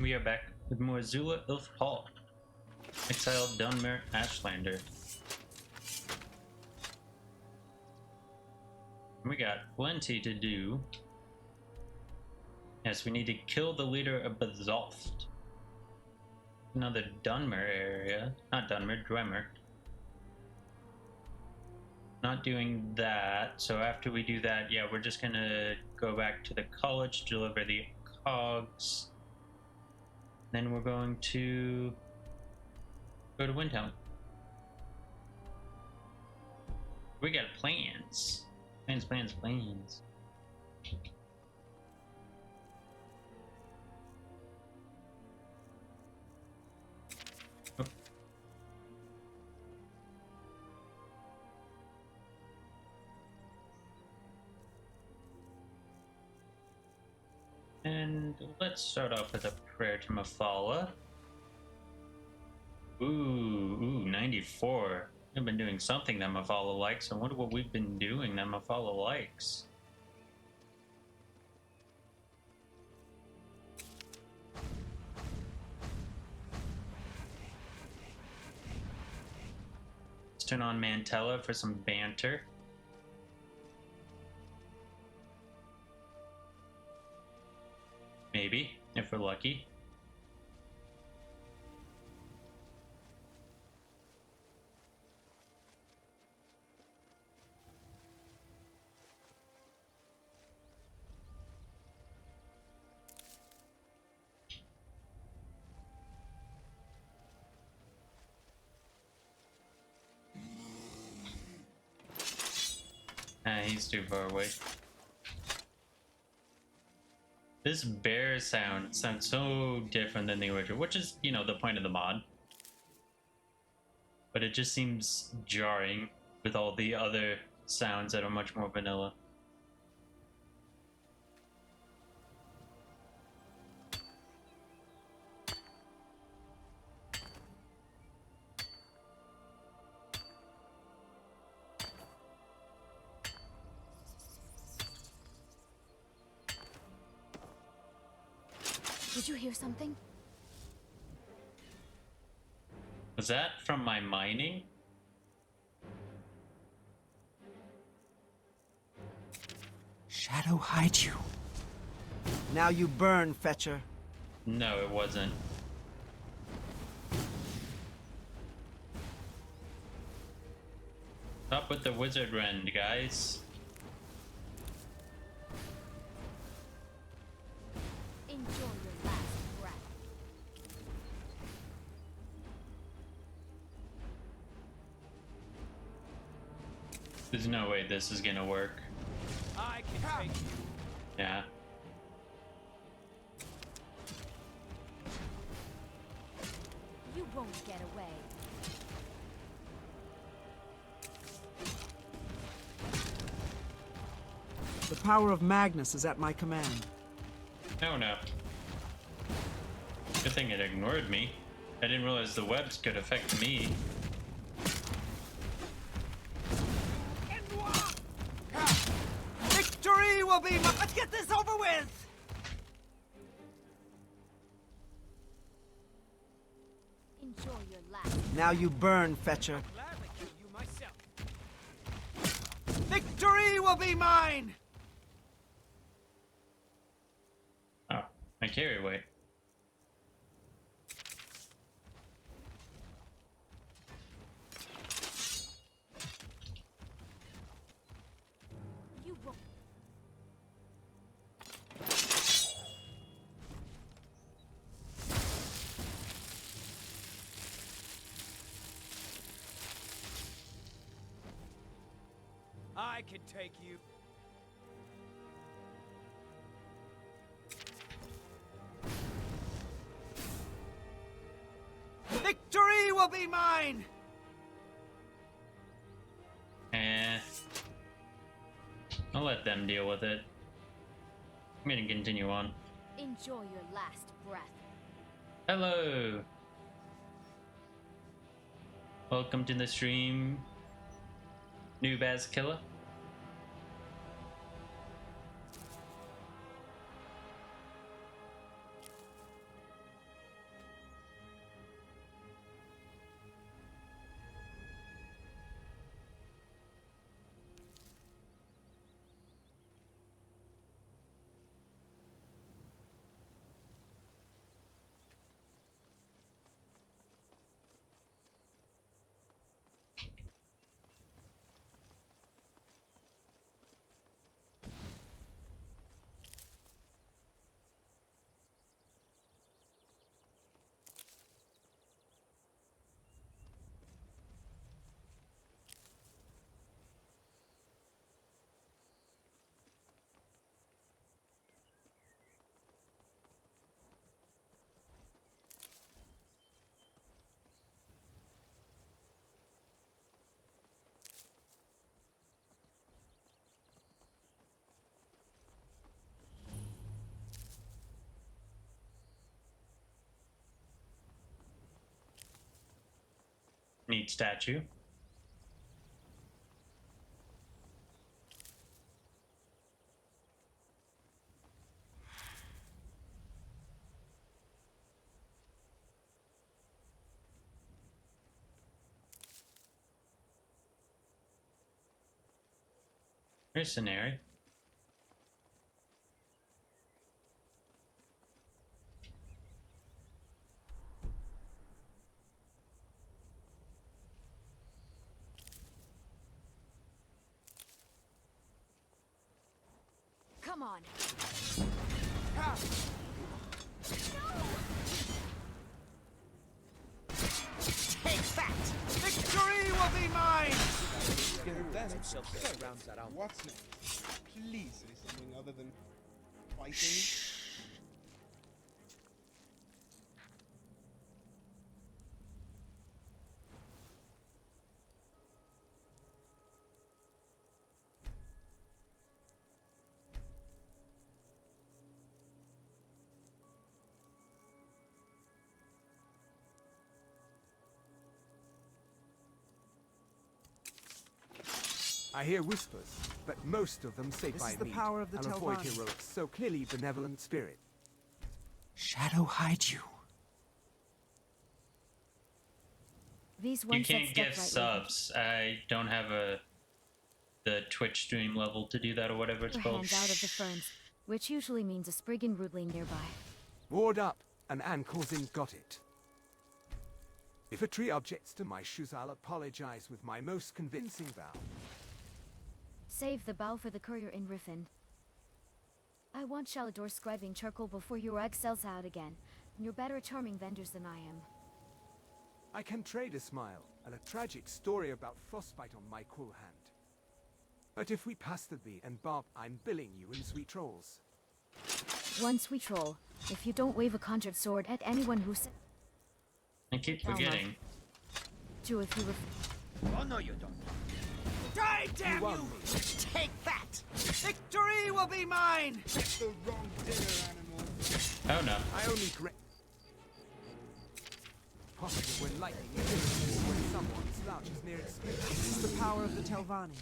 we are back with more Zula Ilath-Pal. Exiled Dunmer Ashlander. We got plenty to do. Yes, we need to kill the leader of Bazoft. Another Dunmer area. Not Dunmer, Dunmer. Not doing that, so after we do that, yeah, we're just gonna go back to the college to deliver the cogs. Then we're going to go to Windhelm. We got plans. Plans. Oh. And let's start off with a prayer to Mafala. Ooh, 94. We've been doing something that Mafala likes. I wonder what we've been doing that Mafala likes. Let's turn on Mantella for some banter. Maybe, if we're lucky. He's too far away. This bear sounds so different than the original, which is, you know, the point of the mod. But it just seems jarring with all the other sounds that are much more vanilla. Did you hear something? Was that from my mining? Shadow hide you. Now you burn, Fetcher. No, it wasn't. Up with the wizard rend, guys. Enjoy your last breath. There's no way this is gonna work. I can take you. Yeah. You won't get away. The power of Magnus is at my command. No. Good thing it ignored me. I didn't realize the webs could affect me. Victory will be mine. Let's get this over with. Enjoy your last. Now you burn, Fetcher. Gladly kill you myself. Victory will be mine. Oh, I carry weight. You won't. I can take you. Victory will be mine. I'll let them deal with it. I'm gonna continue on. Enjoy your last breath. Hello! Welcome to the stream, Noob as Killer. Neat statue. Mercenary. Come on. Take that! Victory will be mine! What's next? Please say something other than fighting. I hear whispers, but most of them say This by is the me. power of the I'll avoid Telvanni. heroics, so clearly benevolent spirit. Shadow hide you. These You ones that can't step give right subs. I don't have the Twitch stream level to do that or whatever it's your called. hands out of the ferns, which usually means a Spriggan rootling nearby. Ward up, and Anne calls in got it. If a tree objects to my shoes, I'll apologize with my most convincing vow. Save the bow for the courier in Riffin. I want Shalador scribing charcoal before your egg sells out again, and you're better at charming vendors than I am. I can trade a smile and a tragic story about frostbite on my cool hand. But if we pass the bee and Bob, I'm billing you in sweet trolls. One sweet troll, if you don't wave a conjured sword at anyone who said I keep Down low. forgetting. to if you Oh, no, you don't. Die, damn won you! me. Take that! Victory will be mine! The wrong dinner animal. Oh no. I only possible when lightning is when someone slouches near its spear. This is the power of the Telvanni.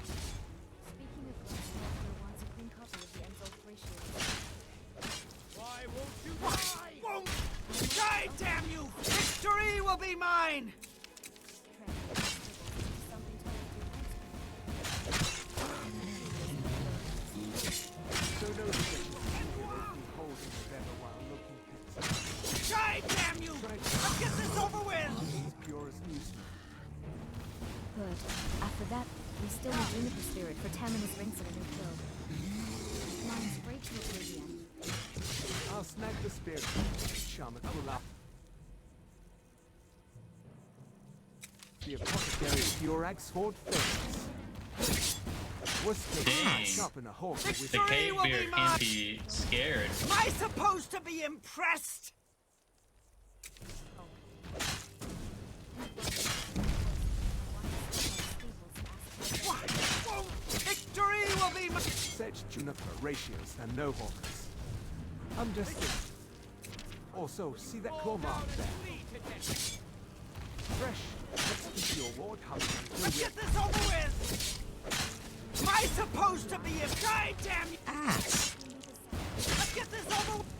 Speaking of glass, there wants a clean copy of the Enzo ratio. Why won't you die? Won't die, damn you! Victory will be mine! So no decision. Holding together while looking pits. Die, damn you! Let's get this over with! As pure as newsprint. Good. After that, we still need Juniper Spirit for Tamina's rings and a new cloak. Mine's great to oblivion. I'll snag the spirit. Shaman will up. The apothecary Furag's Ford Face. Was Dang. up in a hawk The with cave will be bear mine. can't be scared. Am I supposed to be impressed? Won't victory will be mine! sedge juniper ratios and no hawkers. Understood. Also, see that claw mark there? Fresh. Let's keep your ward hub. Let's get this over with! Am I supposed to be impressed? Die, damn you! Ass! Let's get this over with!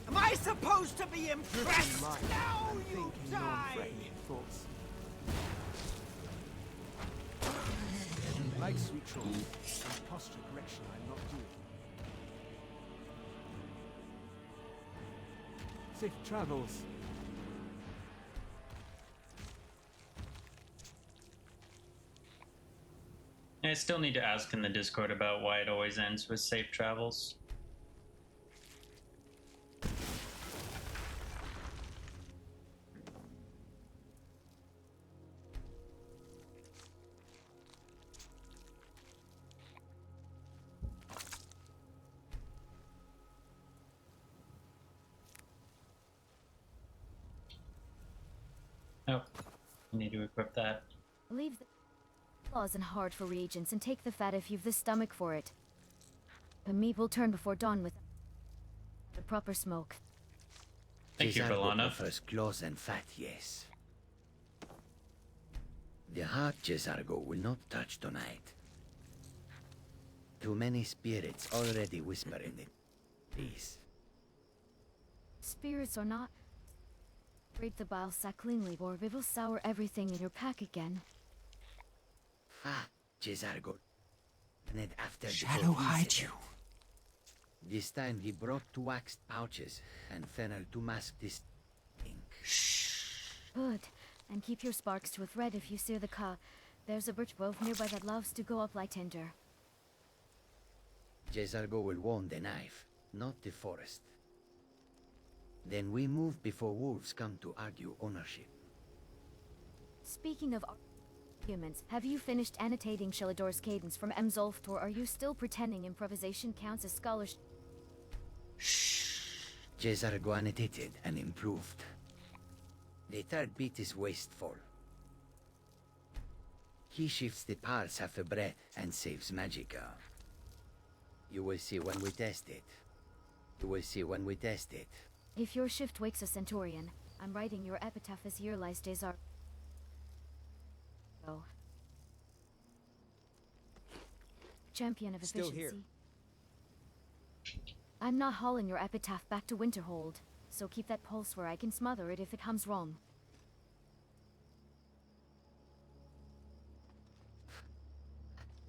Am I supposed to be impressed? Mind Now and you thinking die! non-threatening thoughts. Like sweet trolls and posture correction I'm not doing. Safe travels. I still need to ask in the Discord about why it always ends with safe travels. Oh, I need to equip that. Leave the claws and heart for reagents and take the fat if you've the stomach for it. The meat will turn before dawn with the proper smoke. Thank you, Valana. First claws and fat, yes. The heart Jezargo will not touch tonight. Too many spirits already whispering it. Please. Spirits or not, scrape the bile sack cleanly, or we will sour everything in your pack again. Ah, Jezargo. And then after the Shadow whole hide incident. you. This time he brought 2 waxed pouches and fennel to mask this ink. Good. And keep your sparks to a thread if you see the car. There's a birch grove nearby that loves to go up like tinder. Jezargo will want the knife, not the forest. Then we move before wolves come to argue ownership. Speaking of arguments, have you finished annotating Shelador's cadence from Emzolft, or are you still pretending improvisation counts as scholarship? Jezargo annotated and improved. The third beat is wasteful. He shifts the parts half a breath and saves magicka. You will see when we test it. You will see when we test it. If your shift wakes a centurion, I'm writing your epitaph as here lies Desar. Oh. Champion of Still efficiency. here. I'm not hauling your epitaph back to Winterhold, so keep that pulse where I can smother it if it comes wrong.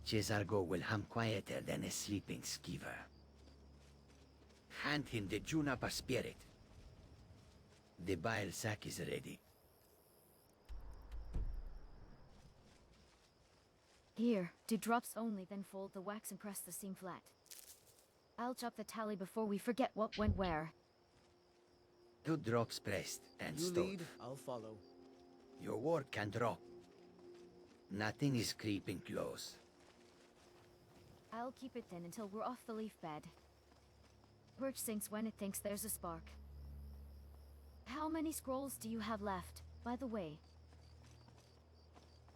Jezargo will hum quieter than a sleeping skeever. Hand him the juniper spirit. The bile sack is ready. Here, do drops only, then fold the wax and press the seam flat. I'll chop the tally before we forget what went where. 2 drops pressed and You stowed. lead, I'll follow. Your word can drop. Nothing is creeping close. I'll keep it then until we're off the leaf bed. Birch sinks when it thinks there's a spark. How many scrolls do you have left, by the way?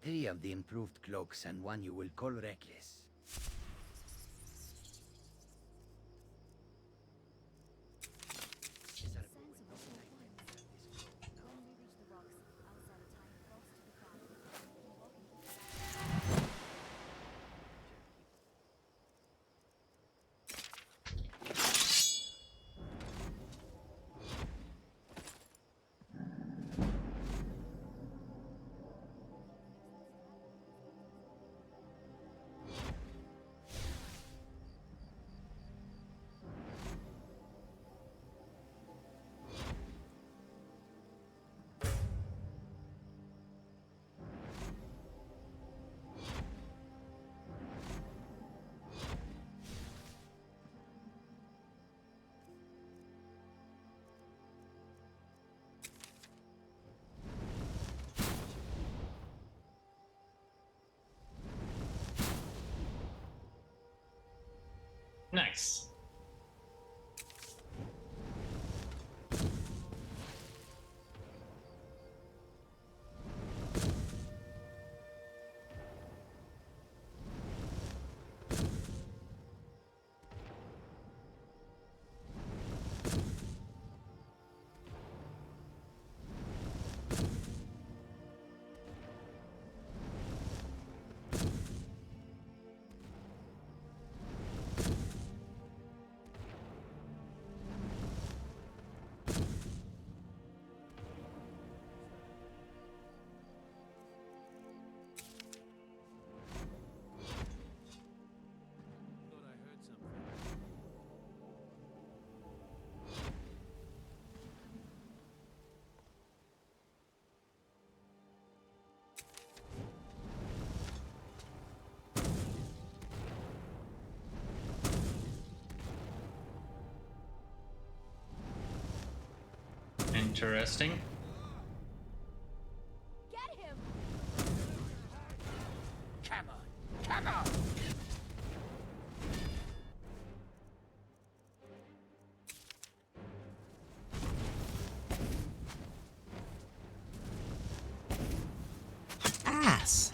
3 of the improved cloaks and 1 you will call reckless. Nice. Interesting. Get him! Come on, come on! Ass!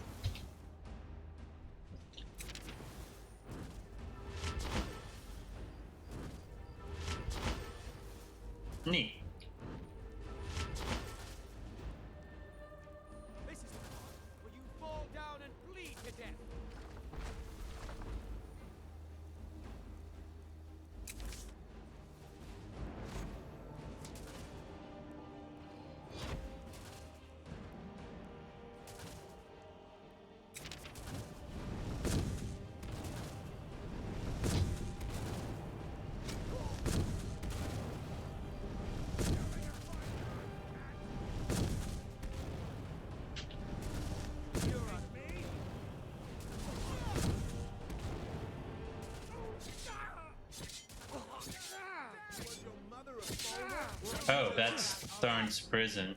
Neat. This is the part where you that's Tharn's prison.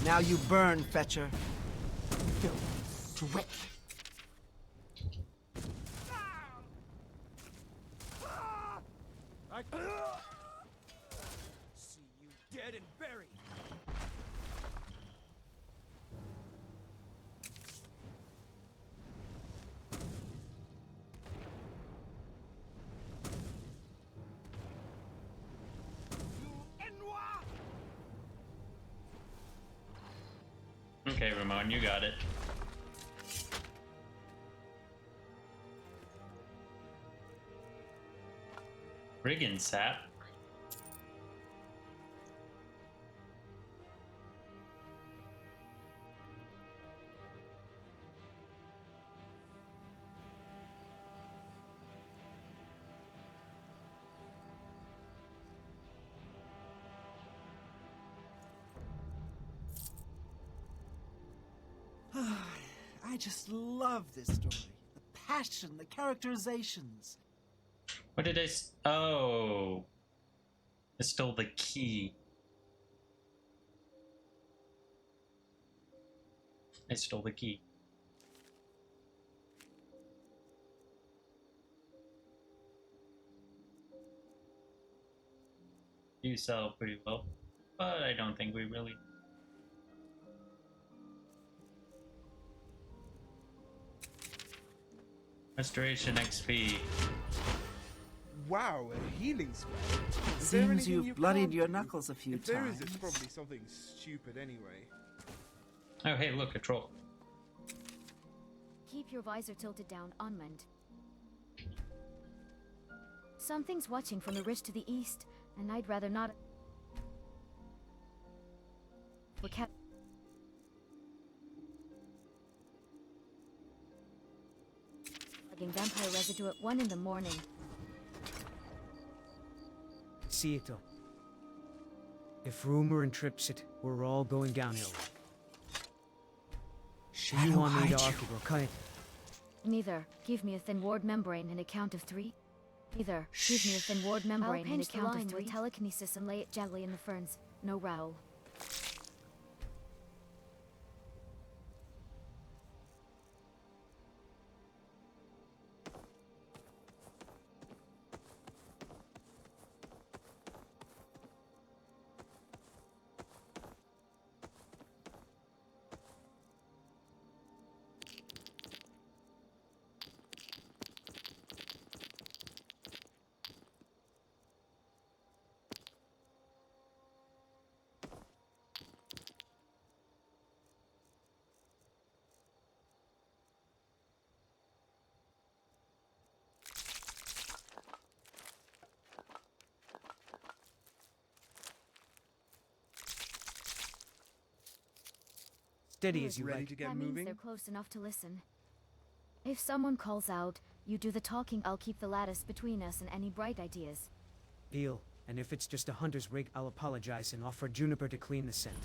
Now you burn, Fetcher. Drip. See you dead and buried. Okay, Ramon, you got it. Riggin sap. I just love this story. The passion, the characterizations. What did oh. I stole the key. I stole the key. You sell pretty well, but I don't think we really... Restoration XP. Wow, a healing spell. Is there Seems anything you've you bloodied can't your do? knuckles a few If there times. is, it's probably something stupid anyway. Oh, hey, look, a troll. Keep your visor tilted down, unmanned. Something's watching from the ridge to the east, and I'd rather not. We're kept. Vampire residue at 1 in the morning. See it though. If rumor entrips it, we're all going downhill. Shadow You want me to hide argue or cut it? Neither. Give me a thin ward membrane and a count of 3. Neither. Give me a thin ward membrane and a count of 3. With telekinesis and lay it gently in the ferns. No row. Steady as you Ready like. to get That means moving? they're close enough to listen. If someone calls out, you do the talking. I'll keep the lattice between us and any bright ideas. Deal. And if it's just a hunter's rig, I'll apologize and offer Juniper to clean the scent.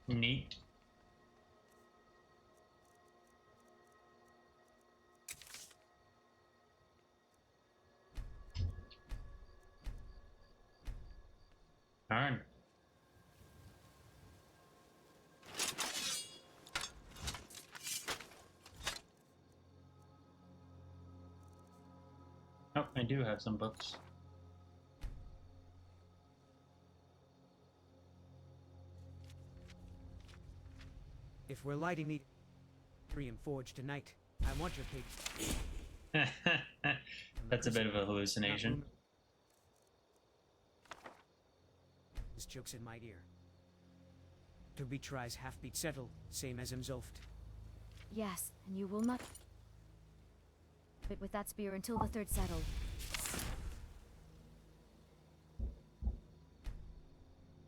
Neat. Darn. Oh, I do have some books. If we're lighting the tree and forge tonight, I want your pig. That's a bit of a hallucination. This joke's in my ear. To be tries half-beat settle, same as himself. Yes, and you will not. But with that spear until the third settle.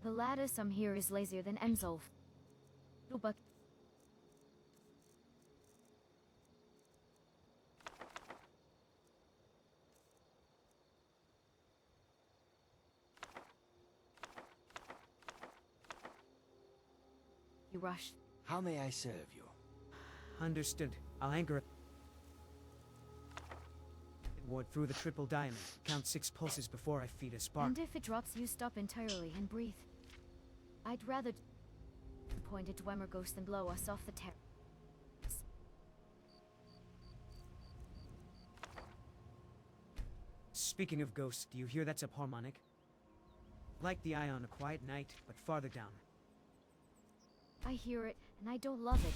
The lattice I'm here is lazier than Emzolf. But rush. How may I serve you? Understood. I'll anchor it. Ward through the triple diamond. Count 6 pulses before I feed a spark. And if it drops, you stop entirely and breathe. I'd rather point at Dwemer ghost than blow us off the terrace. Speaking of ghosts, do you hear that subharmonic? Like the eye on a quiet night, but farther down. I hear it, and I don't love it.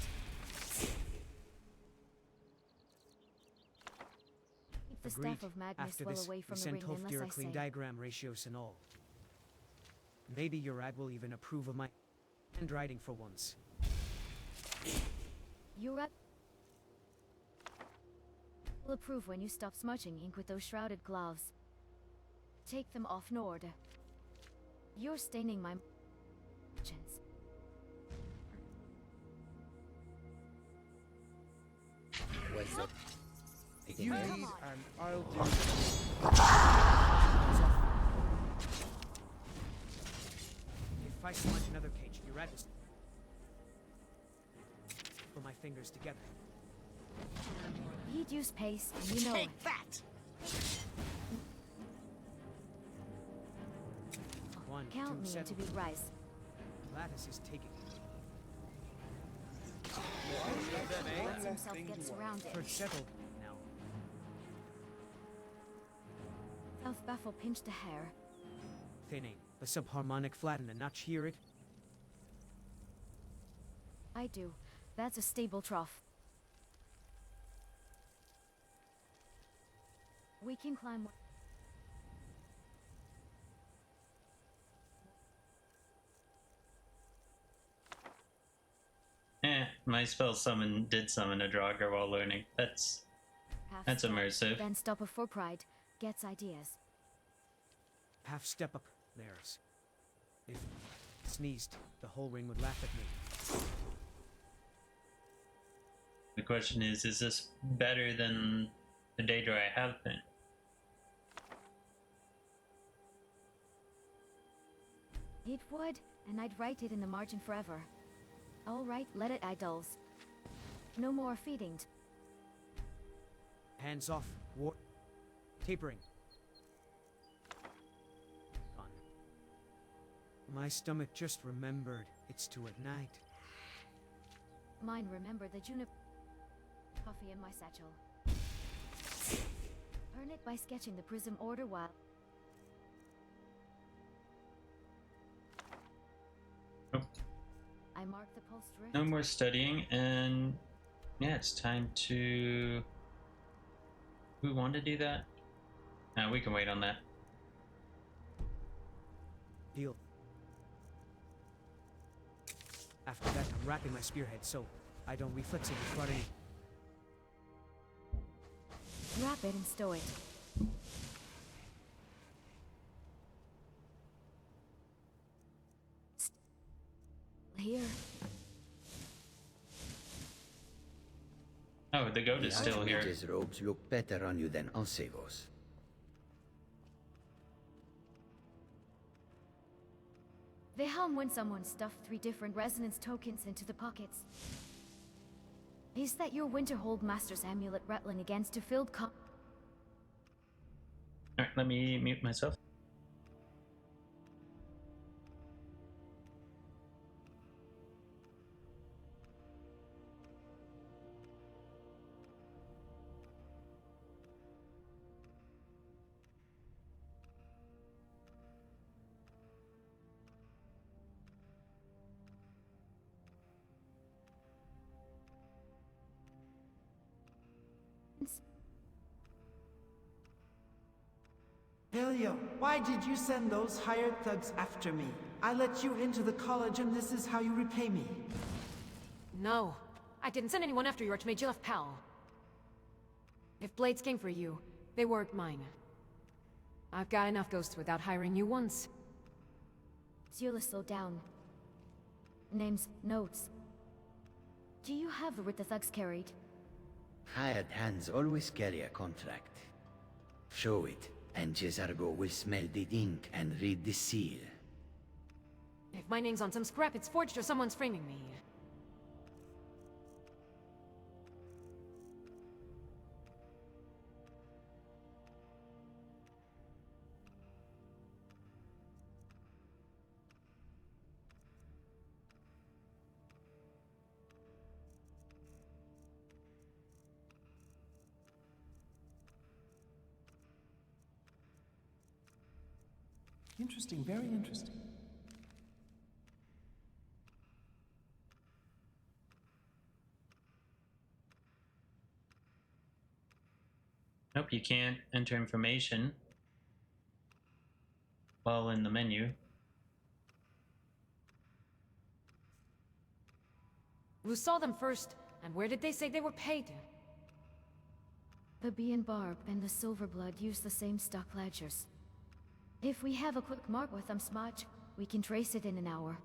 Keep the Agreed. staff of madness After well this, away we from the send ring unless I Hofdir clean say. diagram ratios and all. Maybe your ad will even approve of my handwriting for once. You're up. Will approve when you stop smudging ink with those shrouded gloves. Take them off, Nord. You're staining my margins. What's up? You lead and I'll do. If I smudge another page, your ad will put my fingers together. He'd use pace, and you know it. Take that! One, Count two, me seven. into be rise. Lattice is taking. Lets himself get surrounded. Heard settled now. South baffle pinched a hair. Thinning. The subharmonic flatten a notch, hear it? I do. That's a stable trough. We can climb. My spell did summon a Draugr while learning. That's Half step, immersive. Then stop before pride. Gets ideas. Half step up, theirs. If sneezed, the whole ring would laugh at me. The question is this better than the Daedra I have been? It would, and I'd write it in the margin forever. All right, let it idols. No more feeding. Hands off, war. Tapering. On. My stomach just remembered it's to at night. Mine remember the juniper coffee in my satchel. Earn it by sketching the prism order while. Oh. I mark the pulse drift. No more studying, and yeah, it's time to. We want to do that? No, we can wait on that. Deal. After that, I'm wrapping my spearhead so I don't reflexively flutter. Wrap it and stow it. Here. Oh, the goat is still here. Archmage's robes look better on you than Ansevo's. They hum when someone stuffed 3 different resonance tokens into the pockets. Is that your Winterhold Master's amulet rattling against a filled Alright, let me mute myself. Helio, why did you send those hired thugs after me? I let you into the college and this is how you repay me. No, I didn't send anyone after you, Archmage Ilath-Pal. If blades came for you, they weren't mine. I've got enough ghosts without hiring new ones. Zula, slow down. Names, notes. Do you have the writ the thugs carried? Hired hands always carry a contract. Show it, and Cesargo will smell the ink and read the seal. If my name's on some scrap, it's forged or someone's framing me. Interesting, very interesting. Nope, you can't enter information while in the menu. Who saw them first, and where did they say they were paid? The Bee and Barb and the Silverblood use the same stock ledgers. If we have a quick mark with them, Smudge, we can trace it in an hour.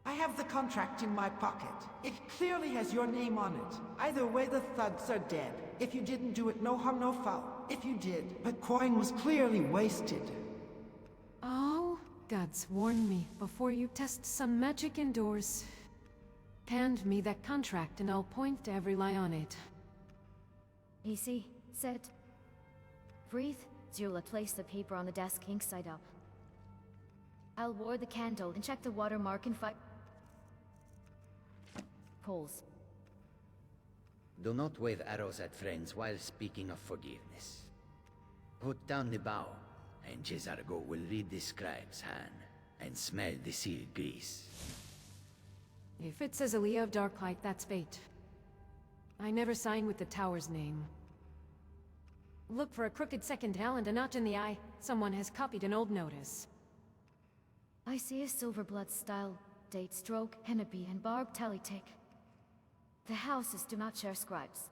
I have the contract in my pocket. It clearly has your name on it. Either way, the thugs are dead. If you didn't do it, no harm, no foul. If you did, the coin was clearly wasted. Oh, gods, warn me before you test some magic indoors. Hand me that contract and I'll point to every lie on it. Easy. Set. Breathe. Zula, place the paper on the desk ink side up. I'll ward the candle and check the watermark and Coals. Do not wave arrows at friends while speaking of forgiveness. Put down the bow, and Cesargo will read the scribe's hand and smell the sealed grease. If it says Aaliyah of Darklight, that's bait. I never sign with the tower's name. Look for a crooked second L and a notch in the eye. Someone has copied an old notice. I see a Silverblood style date stroke, Hennepy, and Barb tally tick. The houses do not share scribes.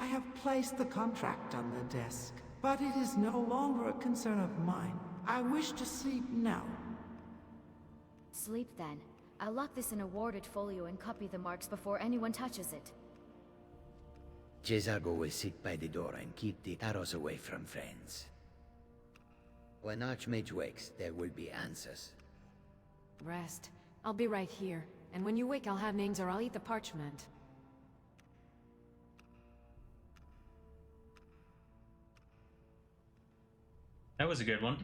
I have placed the contract on the desk, but it is no longer a concern of mine. I wish to sleep now. Sleep then. I'll lock this in a warded folio and copy the marks before anyone touches it. Cesargo will sit by the door and keep the arrows away from friends. When Archmage wakes, there will be answers. Rest. I'll be right here. And when you wake, I'll have names or I'll eat the parchment. That was a good one.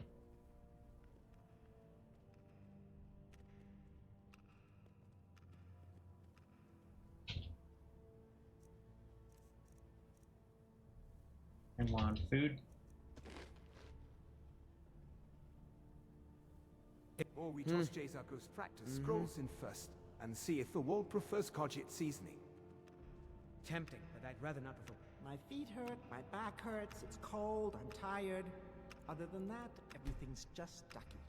And want food. Or we toss Cesargo's practice scrolls in first, and see if the wall prefers Cogit seasoning. Tempting, but I'd rather not before. My feet hurt, my back hurts, it's cold, I'm tired. Other than that, everything's just ducky.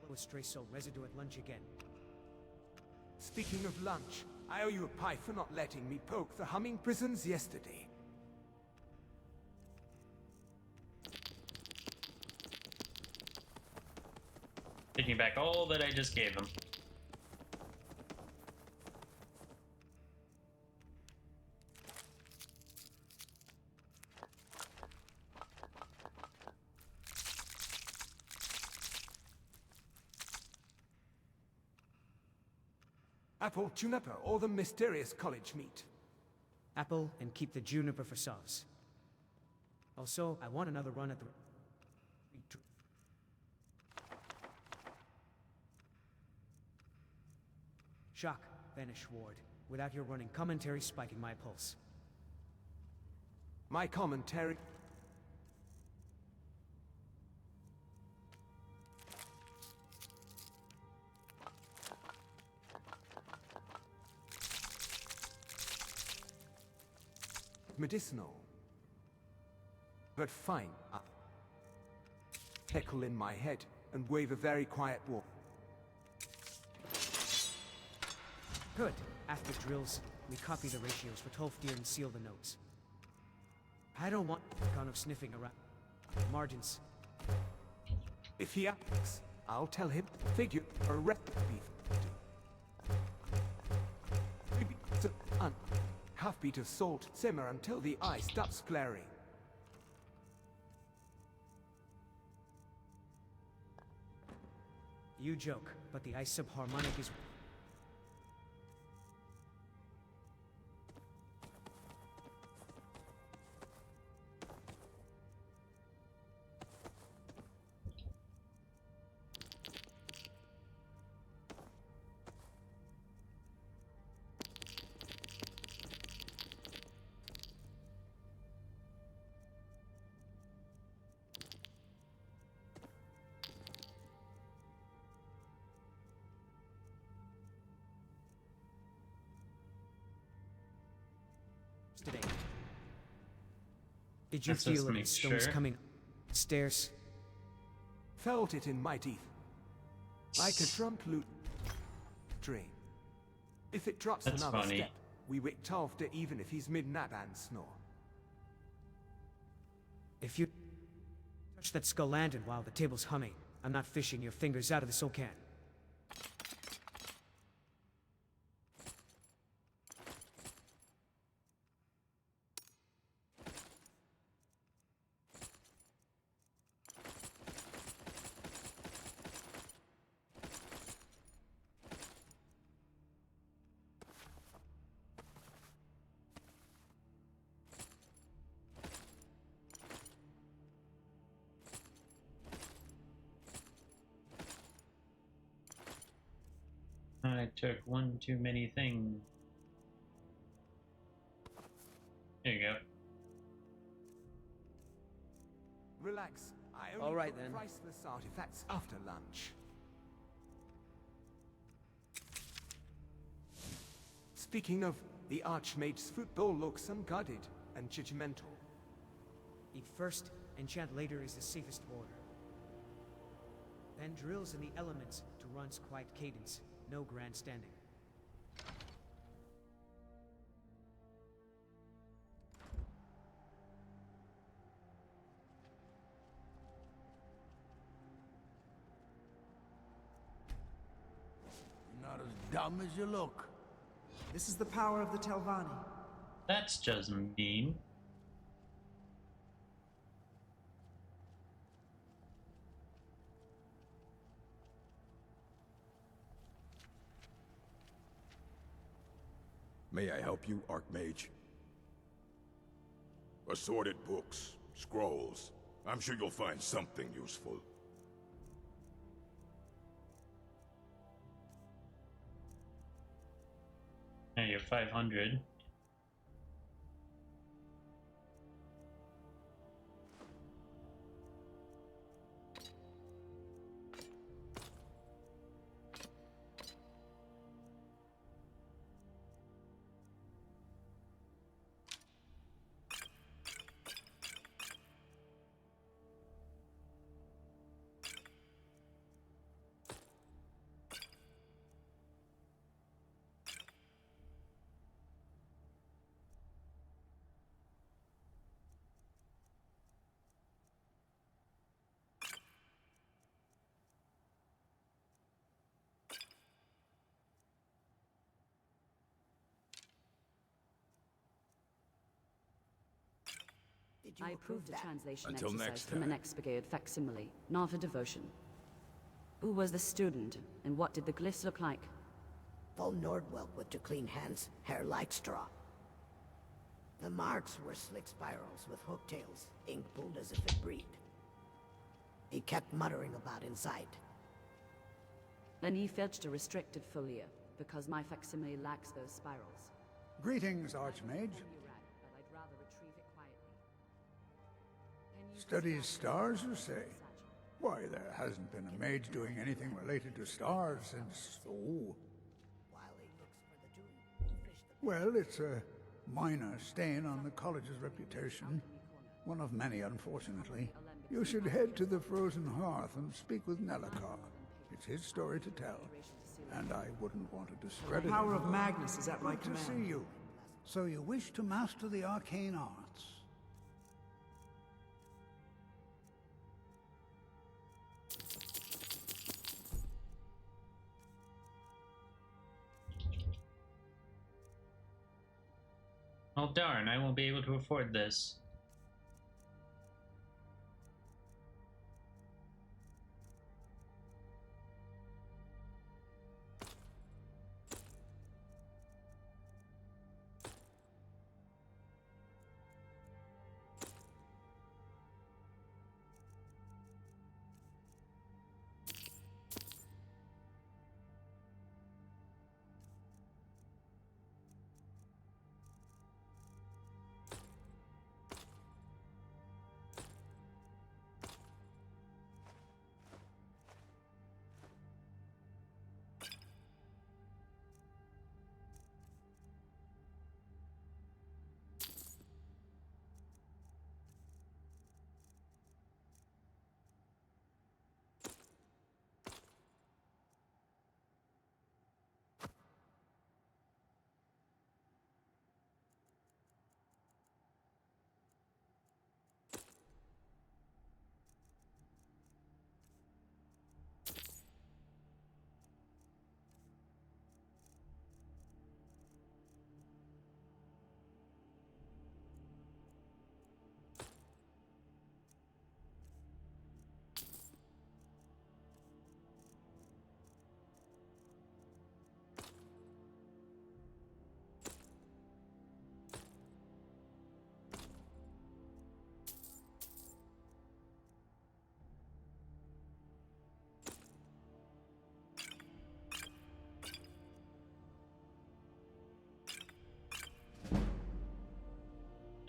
Blow a stray soul residue at lunch again. Speaking of lunch, I owe you a pie for not letting me poke the humming prisons yesterday. Taking back all that I just gave him. Apple, juniper, or the mysterious college meat. Apple, and keep the juniper for sauce. Also, I want another run at the... Shock, vanish, ward. Without your running commentary spiking my pulse. My commentary. Medicinal. But fine. Heckle in my head and wave a very quiet walk. Good. After drills, we copy the ratios for 12th year and seal the notes. I don't want kind of sniffing around. Margins. If he asks, I'll tell him figure a recipe. Half beat of salt, simmer until the eye stops glaring. You joke, but the ice subharmonic is... today. Did you Let's just feel make the stones sure. coming stairs? Felt it in my teeth. Like a drunk loot drain. If it drops That's another funny. step, we wick after even if he's mid-nap and snore. If you touch that skull landed while the table's humming, I'm not fishing your fingers out of the soul can. I took one too many things. There you go. Relax. I only All right, put then. priceless artifacts after lunch. Speaking of, the Archmage's fruit bowl looks unguarded and judgmental. Eat first, enchant later is the safest order. Then drills in the elements to run's quiet cadence, no grandstanding. You're not as dumb as you look. This is the power of the Telvanni. That's just mean. May I help you, Archmage? Assorted books, scrolls. I'm sure you'll find something useful. Now you're 500. I approved the translation Until exercise next from an time. expurgated facsimile, not a devotion. Who was the student, and what did the glyphs look like? Full Nordwelk with to clean hands, hair like straw. The marks were slick spirals with hooktails, ink pulled as if it breathed. He kept muttering about inside. Then he filched a restricted folia. because my facsimile lacks those spirals. Greetings, Archmage. But I'd rather retrieve it quietly. Studies stars, you say? Why, there hasn't been a mage doing anything related to stars since... oh. Well, it's a minor stain on the college's reputation. One of many, unfortunately. You should head to the Frozen Hearth and speak with Nellikar. It's his story to tell, and I wouldn't want to discredit The power him. of Magnus is at my Good to command. see you. So you wish to master the arcane arts? Oh darn, I won't be able to afford this.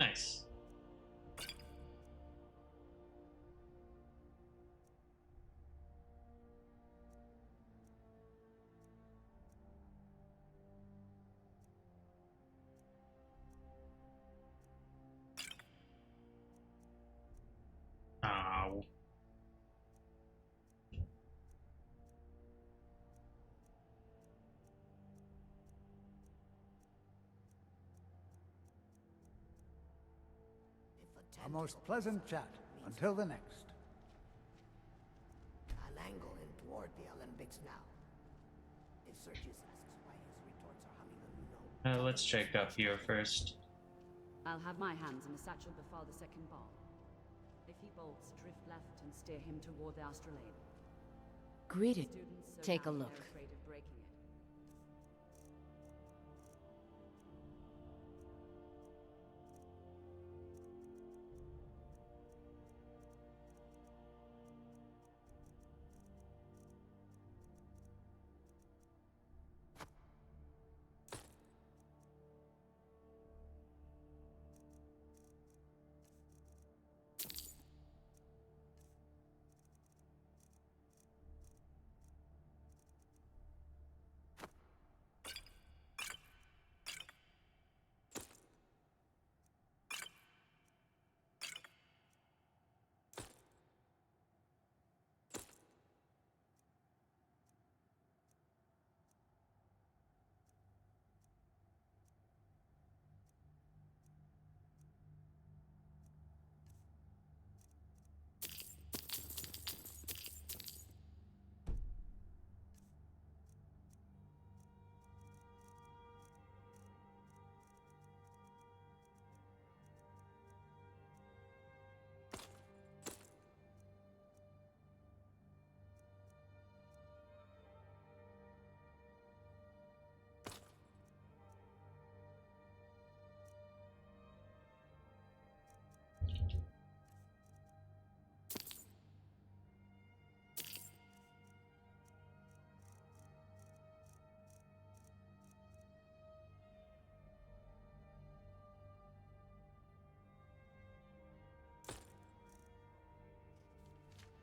Nice. Ow. A most pleasant chat. Until the next. I'll angle him toward the Olympics now. If Sergius asks why his retorts are humming a note... Let's check up here first. I'll have my hands in the satchel before the second ball. If he bolts, drift left and steer him toward the astrolabe. Greet it. Students so Take a happy look. they're afraid of breaking it.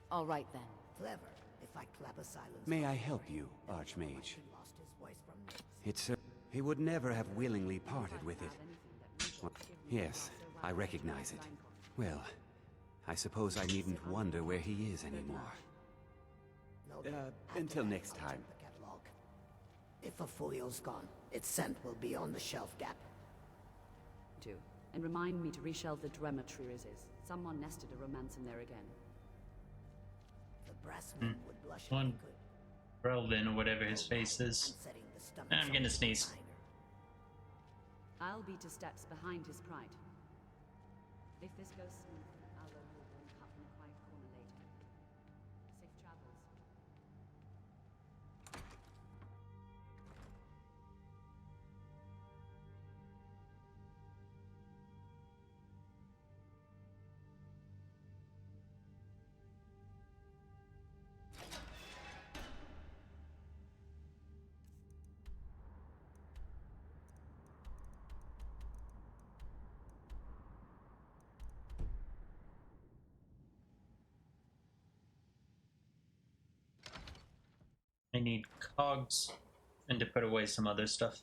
All right then. Clever. If I clap a silence... May I help you, Archmage? Lost his voice from Nix. It's he would never have willingly parted with it. Well, yes, I recognize it. Well, I suppose I needn't wonder where he is anymore. Until next time. The catalog. If a folio's gone, its scent will be on the shelf gap. Do. And remind me to reshelve the Dunmer treatises. Someone nested a romance in there again. The brassman would blush if One he could. Relvin or whatever his face is. Setting the stomachs I'm of gonna the sneeze. designer. I'll be 2 steps behind his pride. If this goes smooth, I'll load your warm cup in a quiet corner later. Safe travels. I need cogs and to put away some other stuff.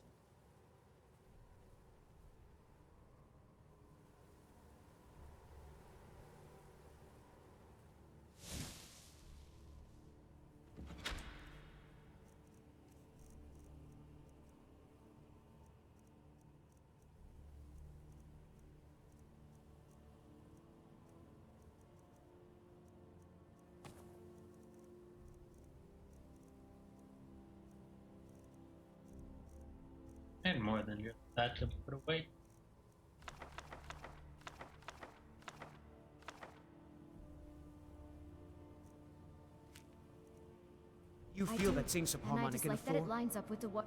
And more than that to put away. You I feel do, that seeing some and I harmonic in a dislike that it four? lines up with the what.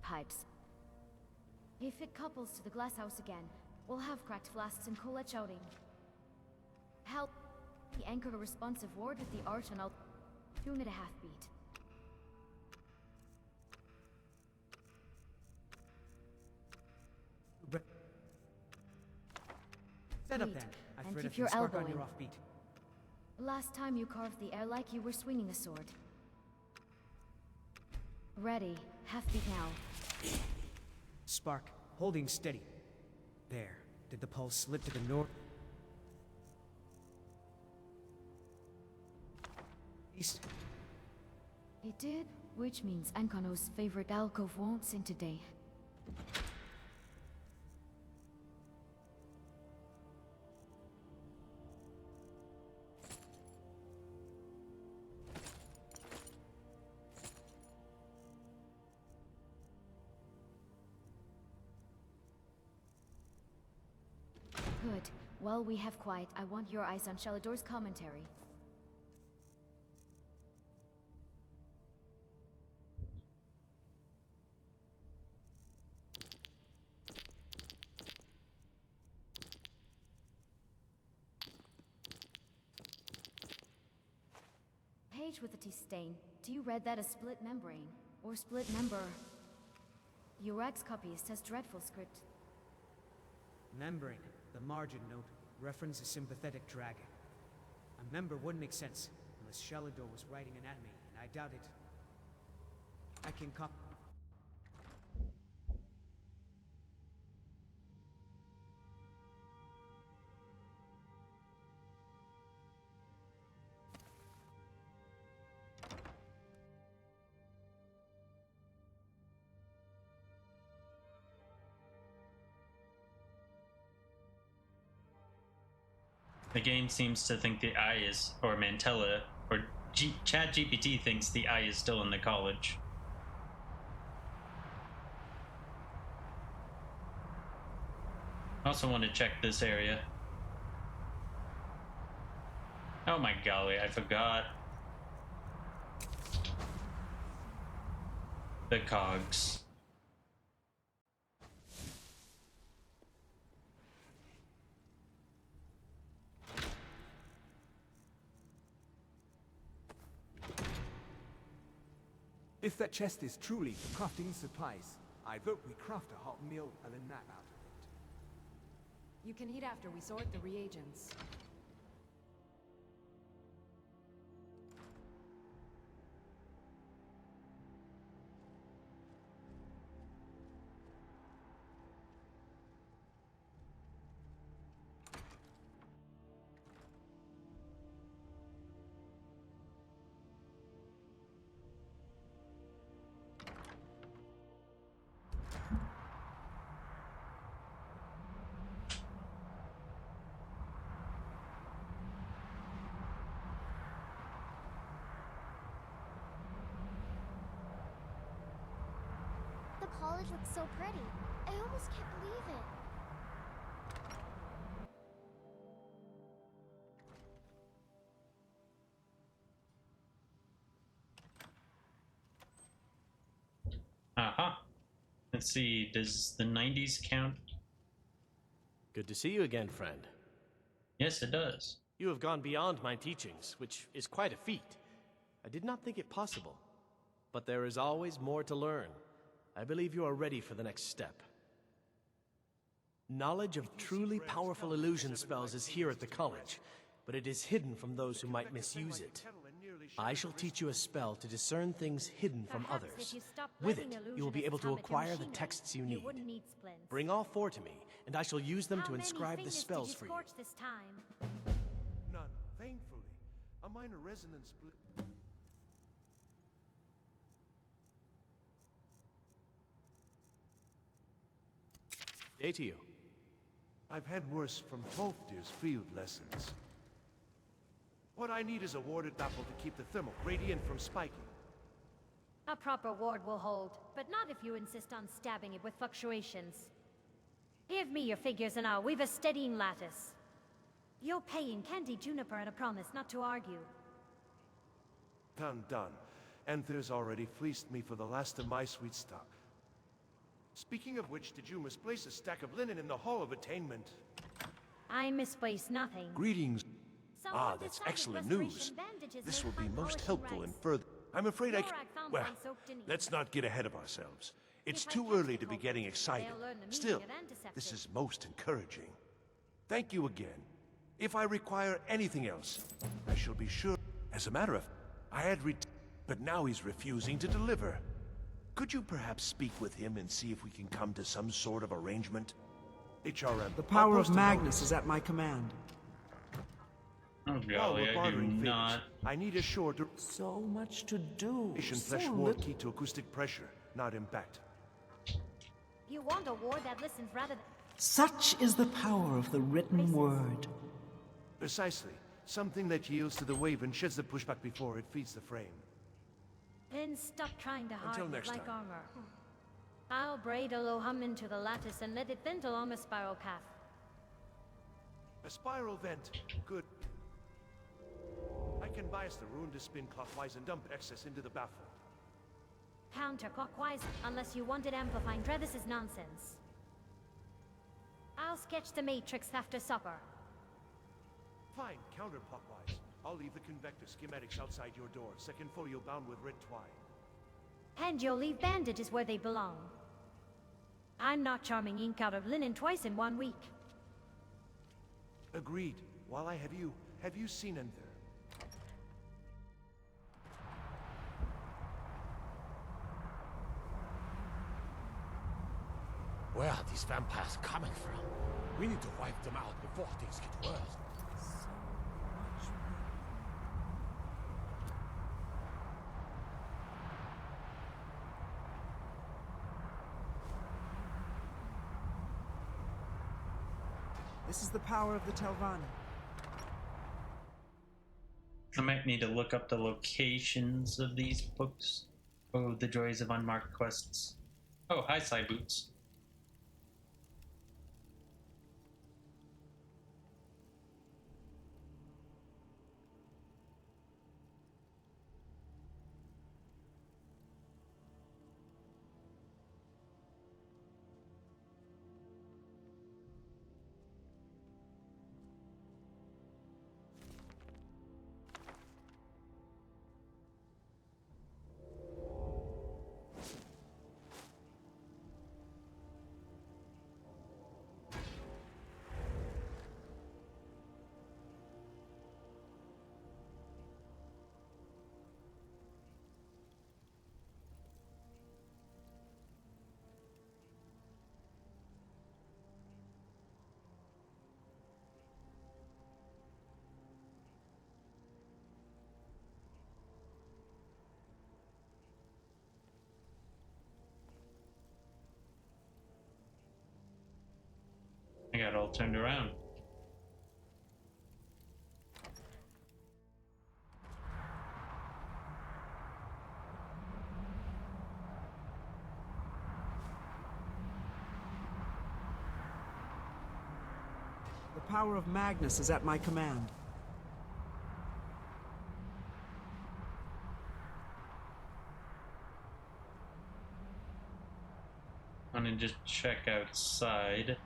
Pipes. If it couples to the glass house again, we'll have cracked flasks and Colette shouting. Help! The anchor a responsive word with the arch and I'll tune it a half beat. Set up Sweet. then. I And thread a keep few your spark elbow on your in. offbeat. Last time you carved the air like you were swinging a sword. Ready. Half beat now. Spark, holding steady. There. Did the pulse slip to the north? East? It did, which means Ankono's favorite alcove won't sing today. Good. While we have quiet, I want your eyes on Shalador's commentary. Page with a T stain. Do you read that as split membrane? Or split member? Urag's copyist has dreadful script. Membrane. The margin note. Reference a sympathetic dragon. A member wouldn't make sense, unless Shalador was writing an anime, and I doubt it. I can cop... The game seems to think the eye is, or Mantella, or ChatGPT thinks the eye is still in the college. I also want to check this area. Oh my golly, I forgot. The cogs. If that chest is truly for crafting supplies, I vote we craft a hot meal and a nap out of it. You can eat after we sort the reagents. The college looks so pretty. I almost can't believe it. Aha. Let's see, does the 90s count? Good to see you again, friend. Yes, it does. You have gone beyond my teachings, which is quite a feat. I did not think it possible. But there is always more to learn. I believe you are ready for the next step. Knowledge of truly powerful illusion spells is here at the college, but it is hidden from those who might misuse it. I shall teach you a spell to discern things hidden from others. With it, you will be able to acquire the texts you need. Bring all four to me, and I shall use them to inscribe the spells for you. None, thankfully. A minor resonance split. Day to you. I've had worse from Tolfdir's field lessons. What I need is a warded baffle to keep the thermal gradient from spiking. A proper ward will hold, but not if you insist on stabbing it with fluctuations. Give me your figures and I'll weave a steadying lattice. You're paying Candy Juniper and a promise not to argue. Done. Enther's already fleeced me for the last of my sweet stock. Speaking of which, did you misplace a stack of linen in the Hall of Attainment? I misplaced nothing. Greetings. That's excellent news. This will be most helpful in further... I'm afraid well, let's not get ahead of ourselves. It's too early to be getting excited. Still, this is most encouraging. Thank you again. If I require anything else, I shall be sure. As a matter of... I had but now he's refusing to deliver. Could you perhaps speak with him and see if we can come to some sort of arrangement? HRM. The power of Magnus is at my command. Oh golly, I do not. I need a short... So much to do. Flesh ward key to acoustic pressure, not impact. You want a ward that listens rather than... Such is the power of the written word. Precisely. Something that yields to the wave and sheds the pushback before it feeds the frame. Then stop trying to Until harden it next like time. armor. I'll braid a low hum into the lattice and let it vent along a spiral path. A spiral vent. Good. I can bias the rune to spin clockwise and dump excess into the baffle. Counterclockwise, unless you wanted amplifying. This is nonsense. I'll sketch the matrix after supper. Fine, counterclockwise. I'll leave the convector schematics outside your door, second folio bound with red twine. And you'll leave bandages where they belong. I'm not charming ink out of linen twice in 1 week. Agreed. While I have you seen Enther? Where are these vampires coming from? We need to wipe them out before things get worse. This is the power of the Telvanni. I might need to look up the locations of these books. Oh, the joys of unmarked quests. Oh, hi, Side Boots. turned around. The power of Magnus is at my command. I'm gonna just check outside.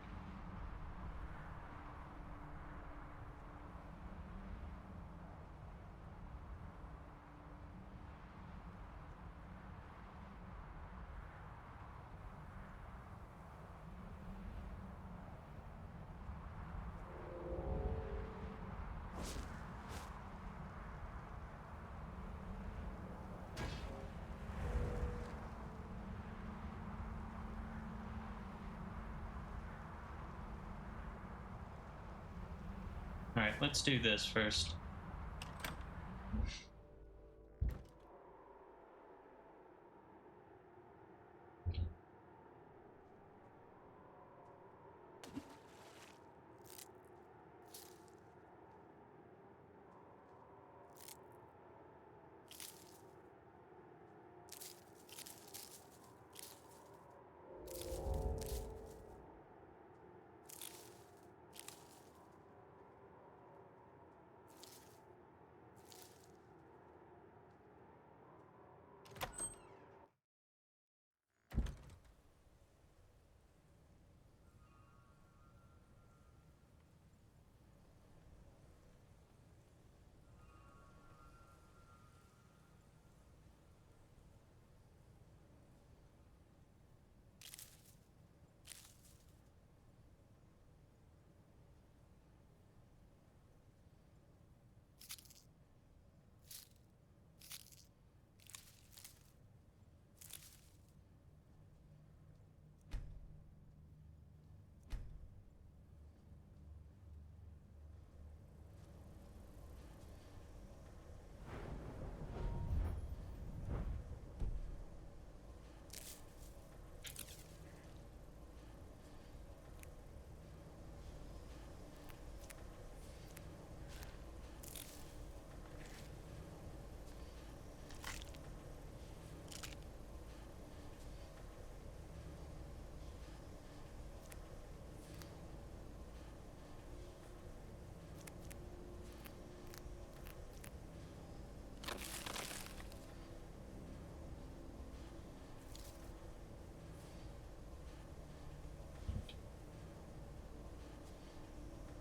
Alright, let's do this first.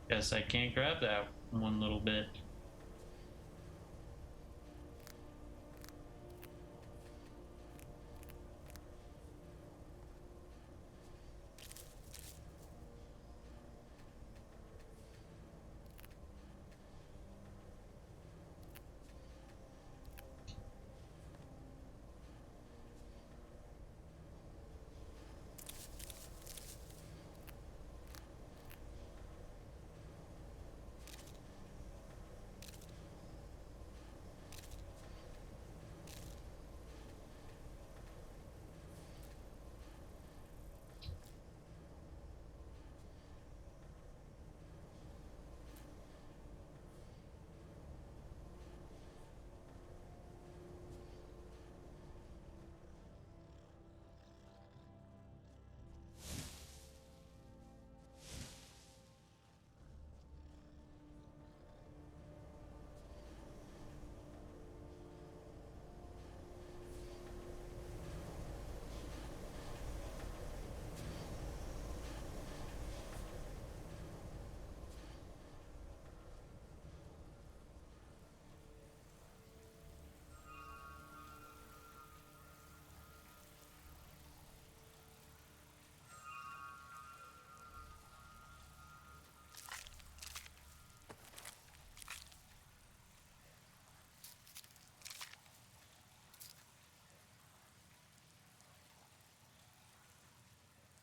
Guess I can't grab that one little bit.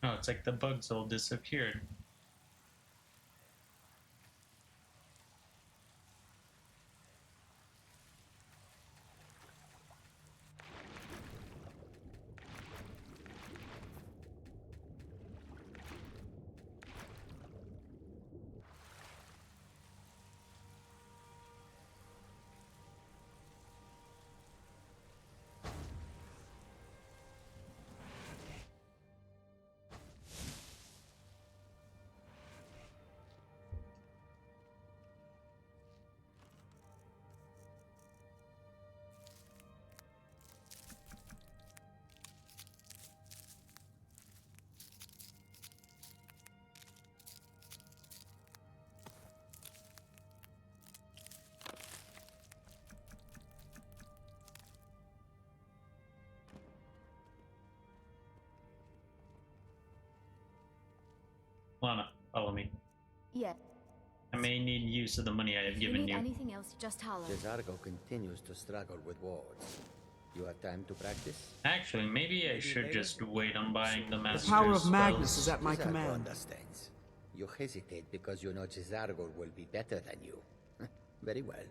Oh, it's like the bugs all disappeared. Yeah. I may need use of the money I have If you given need you. anything else, just holler. Cesargo continues to struggle with wards. You have time to practice? Actually, maybe I should later? just wait on buying the The master's power of spells. Magnus is at my Cesargo command. understands. You hesitate because you know Cesargo will be better than you. Very well.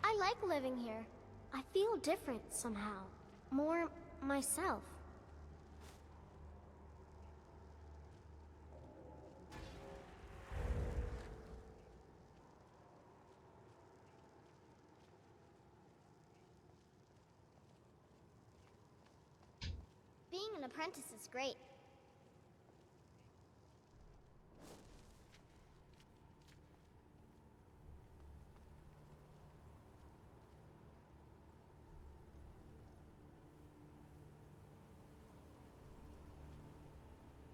I like living here. I feel different somehow. More myself. Being an apprentice is great.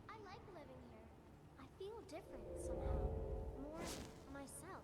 I like living here. I feel different somehow. More myself.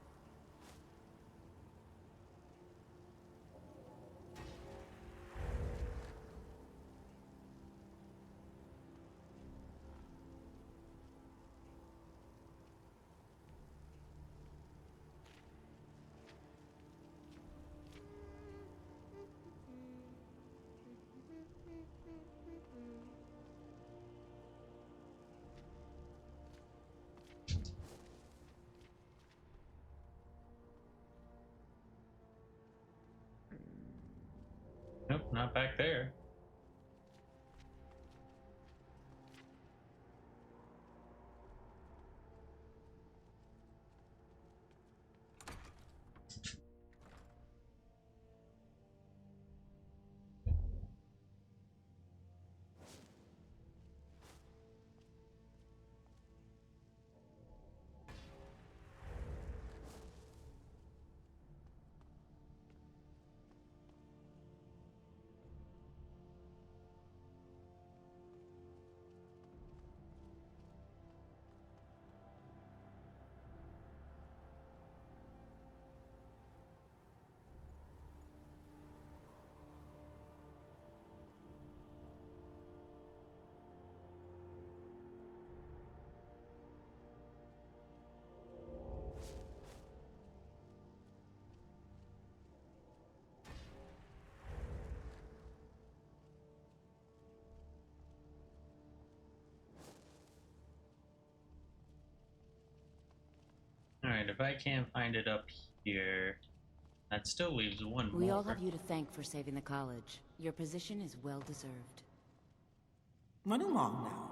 Nope, not back there. Alright, if I can't find it up here, that still leaves one We more. all have you to thank for saving the college. Your position is well deserved. Run along now.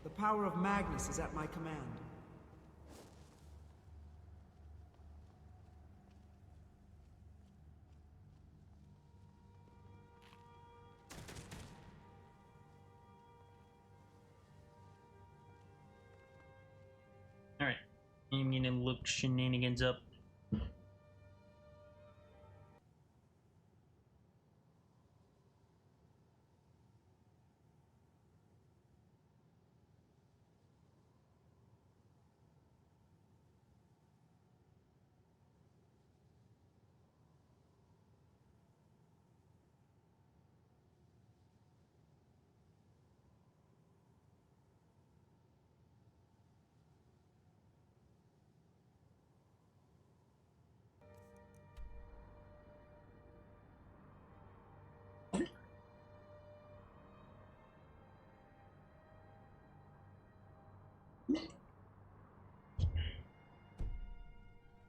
The power of Magnus is at my command. Alright, you mean to look shenanigans up?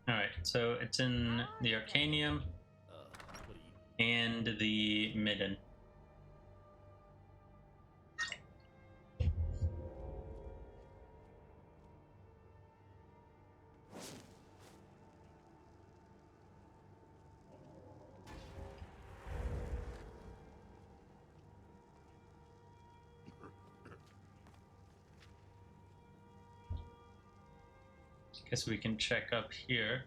Alright, so it's in the Arcanium and the Midden. Guess we can check up here.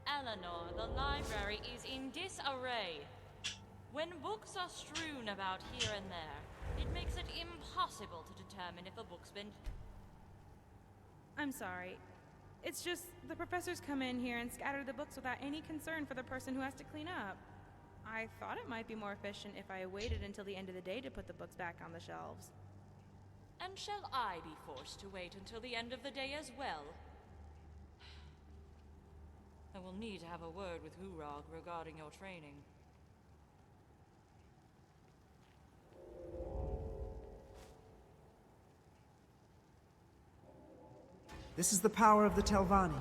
Eleanor, the library is in disarray. When books are strewn about here and there, it makes it impossible to determine if a book's been... I'm sorry. It's just the professors come in here and scatter the books without any concern for the person who has to clean up. I thought it might be more efficient if I waited until the end of the day to put the books back on the shelves. And shall I be forced to wait until the end of the day as well? I will need to have a word with Hurog regarding your training. This is the power of the Telvanni.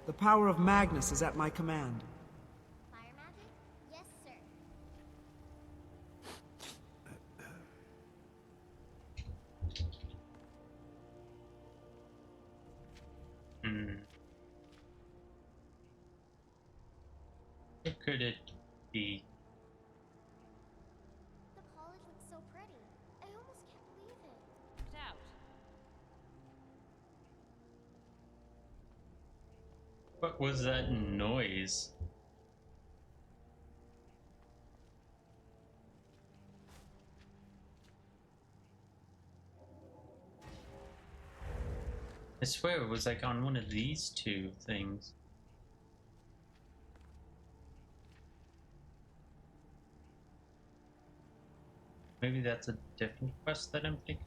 The power of Magnus is at my command. Fire magic? Yes, sir. What could it be? The college looks so pretty. I almost can't believe it. Out. What was that noise? I swear it was like on one of these two things. Maybe that's a different quest that I'm thinking.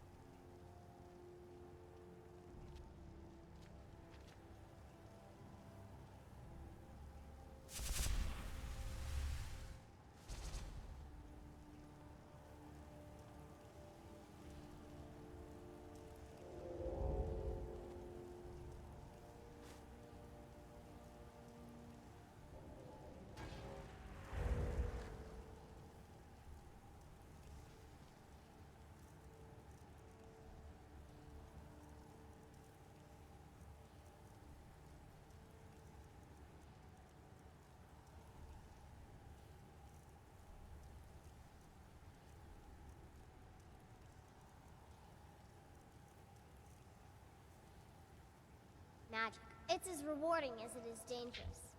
Magic. It's as rewarding as it is dangerous.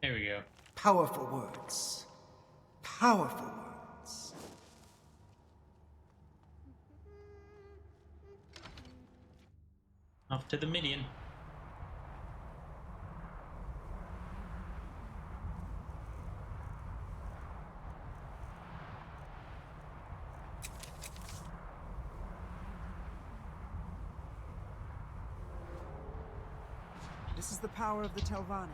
There we go. Powerful words. Powerful words. Off to the Midian. This is the power of the Telvanni.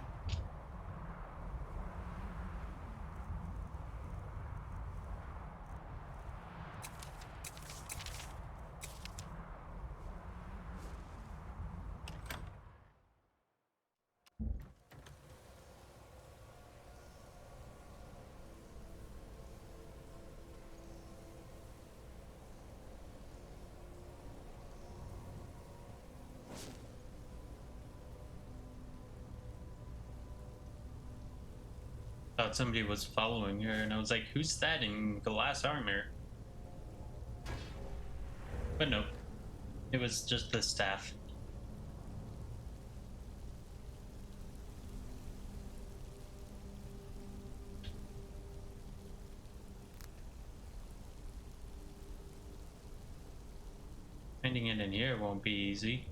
Thought somebody was following her, and I was like, who's that in glass armor? But no, it was just the staff. Finding it in here won't be easy.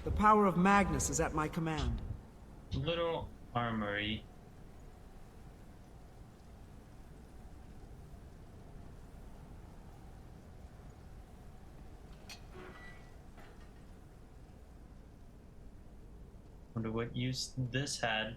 The power of Magnus is at my command. Little armory. Wonder what use this had.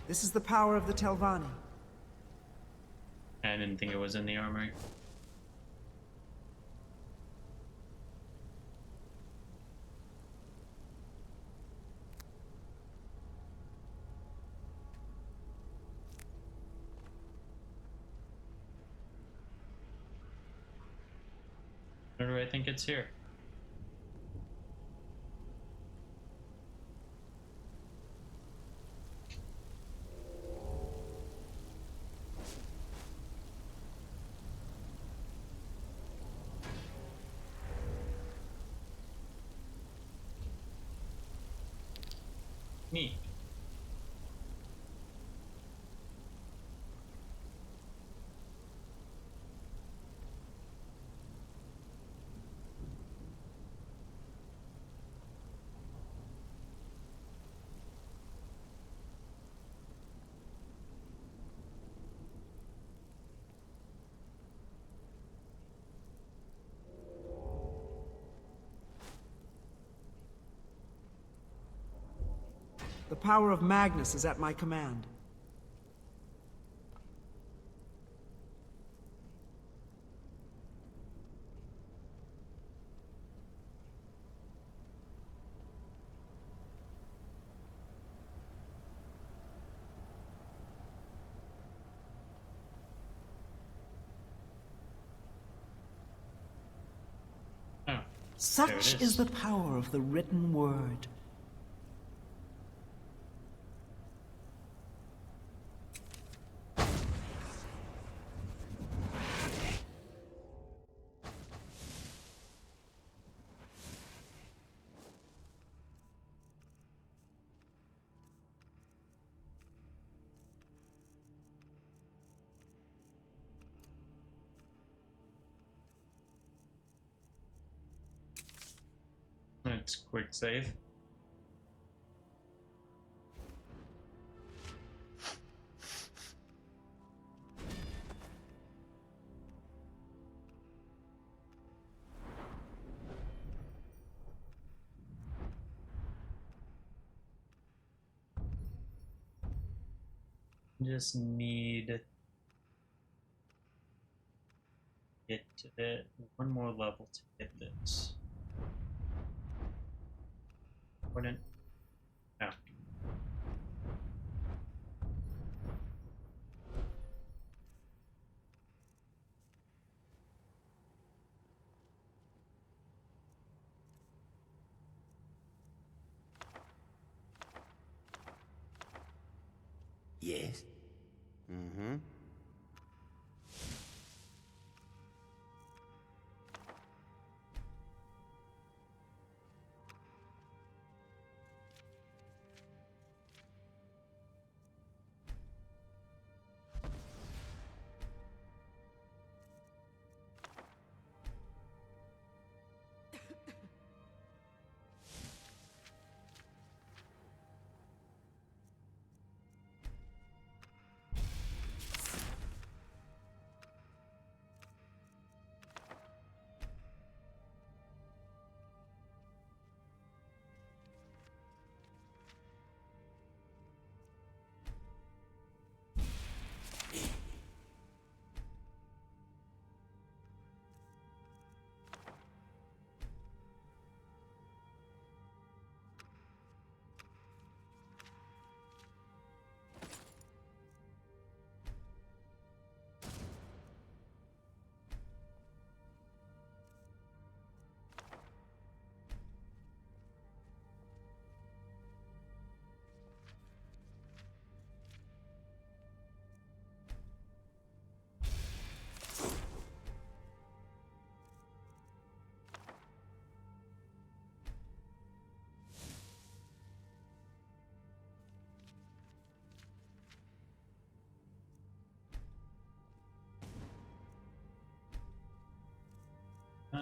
This is the power of the Telvanni. I didn't think it was in the armory. Or do I think it's here? Neat. The power of Magnus is at my command. Oh, Such is the power of the written word. Let's quick save. Just need get to it one more level to get this. Wouldn't. No. Yes? Mm-hmm.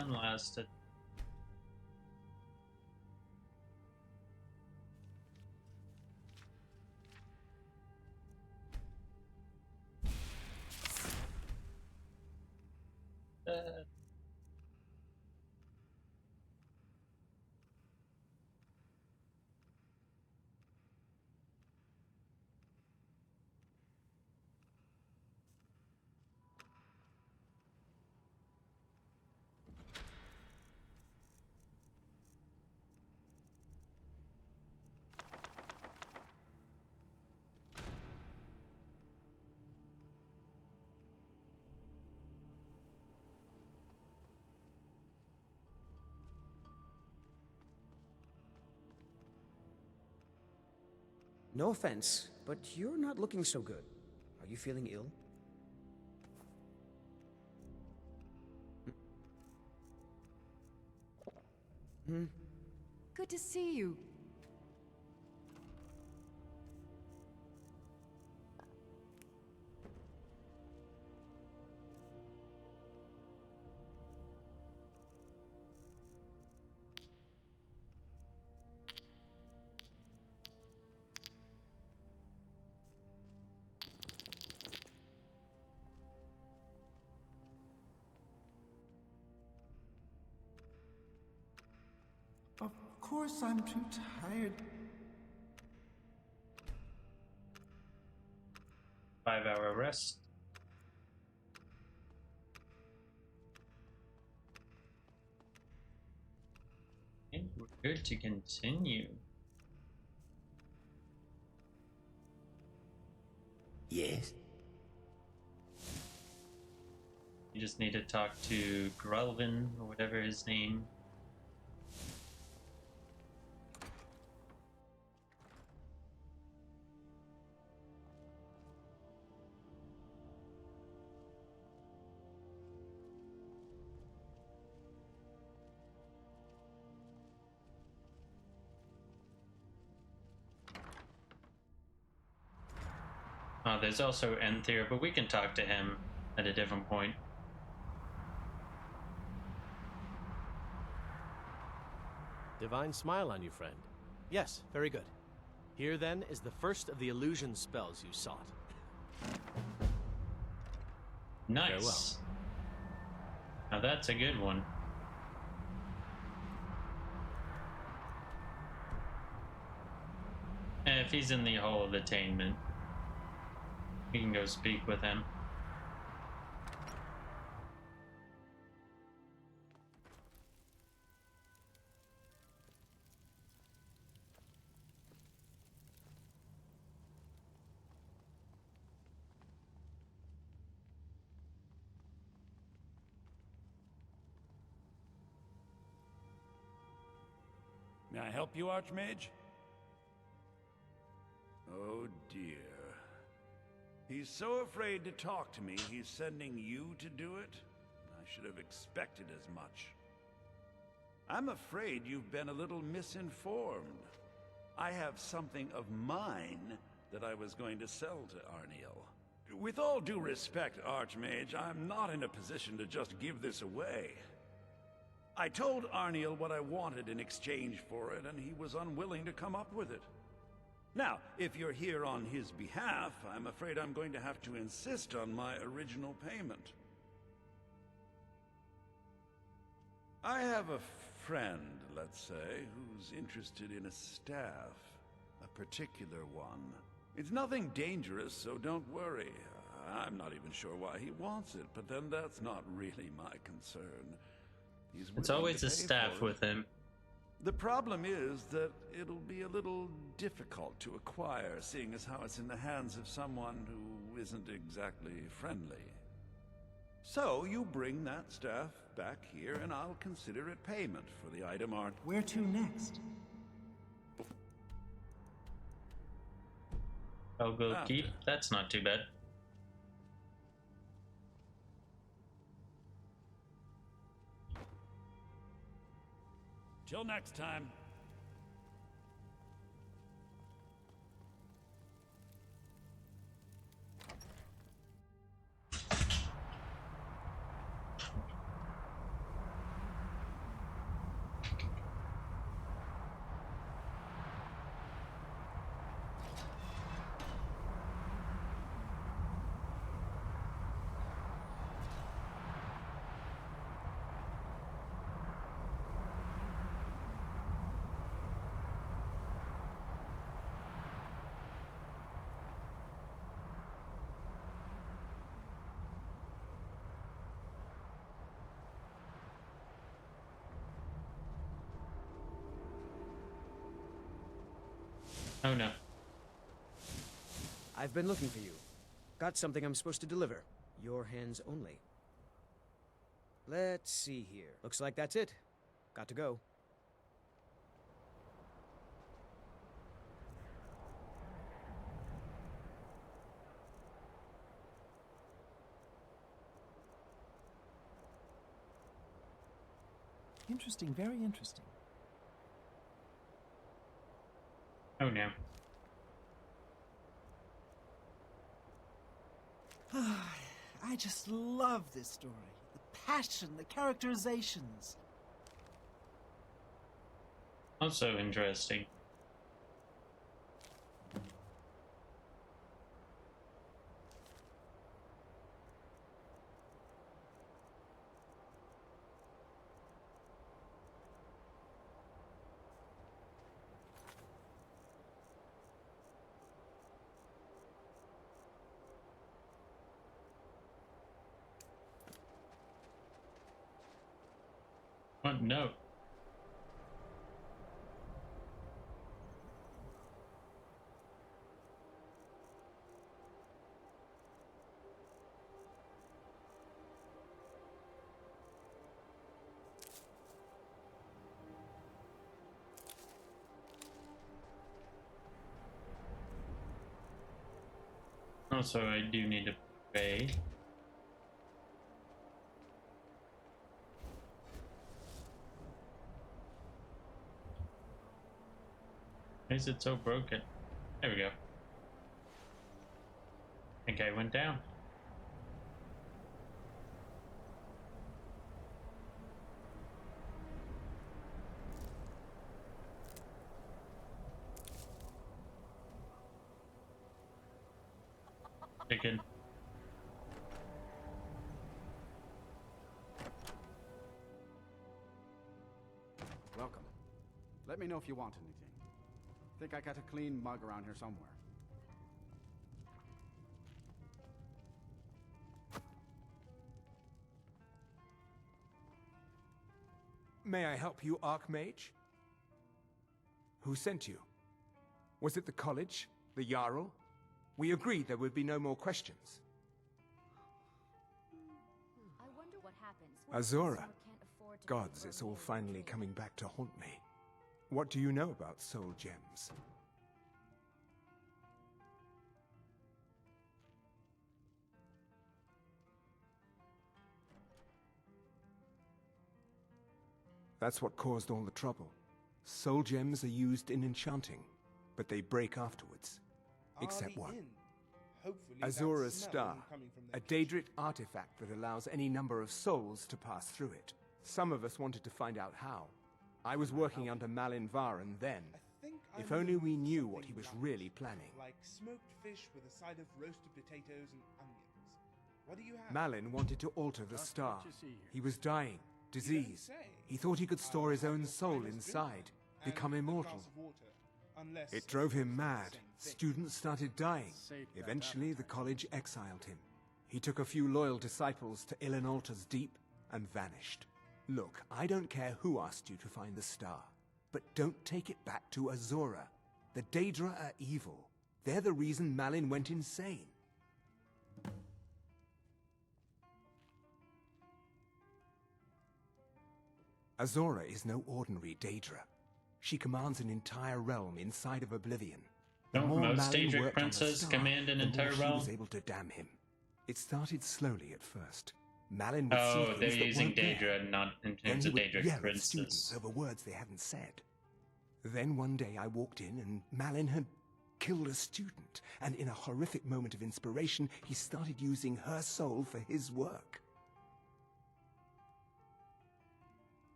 Unlasted. No offense, but you're not looking so good. Are you feeling ill? Hmm? Good to see you. Of course I'm too tired. 5-hour rest. Okay, we're good to continue. Yes? You just need to talk to Grelvin, or whatever his name. There's also Enthir, but we can talk to him at a different point. Divine smile on you, friend. Yes, very good. Here, then, is the first of the illusion spells you sought. Nice. Now that's a good one. And if he's in the Hall of Attainment, we can go speak with him. May I help you, Archmage? Oh dear. He's so afraid to talk to me, he's sending you to do it? I should have expected as much. I'm afraid you've been a little misinformed. I have something of mine that I was going to sell to Arniel. With all due respect, Archmage, I'm not in a position to just give this away. I told Arniel what I wanted in exchange for it, and he was unwilling to come up with it. Now, if you're here on his behalf, I'm afraid I'm going to have to insist on my original payment. I have a friend, let's say, who's interested in a staff. A particular one. It's nothing dangerous, so don't worry. I'm not even sure why he wants it, but then that's not really my concern. It's always a staff with him. The problem is that it'll be a little difficult to acquire, seeing as how it's in the hands of someone who isn't exactly friendly. So you bring that staff back here and I'll consider it payment for the item art. Where to next? I'll go keep. That's not too bad. Till next time. Oh no. I've been looking for you. Got something I'm supposed to deliver. Your hands only. Let's see here. Looks like that's it. Got to go. Interesting, very interesting. Oh no. I just love this story. The passion, the characterizations. Also interesting. What note? Also, I do need to pay. Why is it so broken? There we go. I think I went down. Chicken. Welcome. Let me know if you want anything. Think I got a clean mug around here somewhere. May I help you, Archmage? Who sent you? Was it the college? The Jarl? We agreed there would be no more questions. I wonder what happens when Azura. a customer can't afford to Gods, pay for it's a all meal. finally coming back to haunt me. What do you know about soul gems? That's what caused all the trouble. Soul gems are used in enchanting, but they break afterwards. Except one. Azura's Star, a Daedric artifact that allows any number of souls to pass through it. Some of us wanted to find out how. I was working under Malin Varen then. If only we knew what he was really planning. Like smoked fish with a side of roasted potatoes and onions. What do you have? Malin wanted to alter the star. He was dying, diseased. He thought he could store his own soul inside, become immortal. It drove him mad. Students started dying. Eventually, the college exiled him. He took a few loyal disciples to Ilinalta's Deep and vanished. Look, I don't care who asked you to find the star, but don't take it back to Azura. The Daedra are evil. They're the reason Malin went insane. Azura is no ordinary Daedra. She commands an entire realm inside of Oblivion. The Don't more most Malin Daedric worked on the princes star, command an the more entire she realm? was able to damn him. It started slowly at first. Malin would see Oh, things they're that using weren't there. Daedra, not in Then terms he of would Daedric yell at princes. students over words they hadn't said. Then one day I walked in and Malin had killed a student, and in a horrific moment of inspiration, he started using her soul for his work.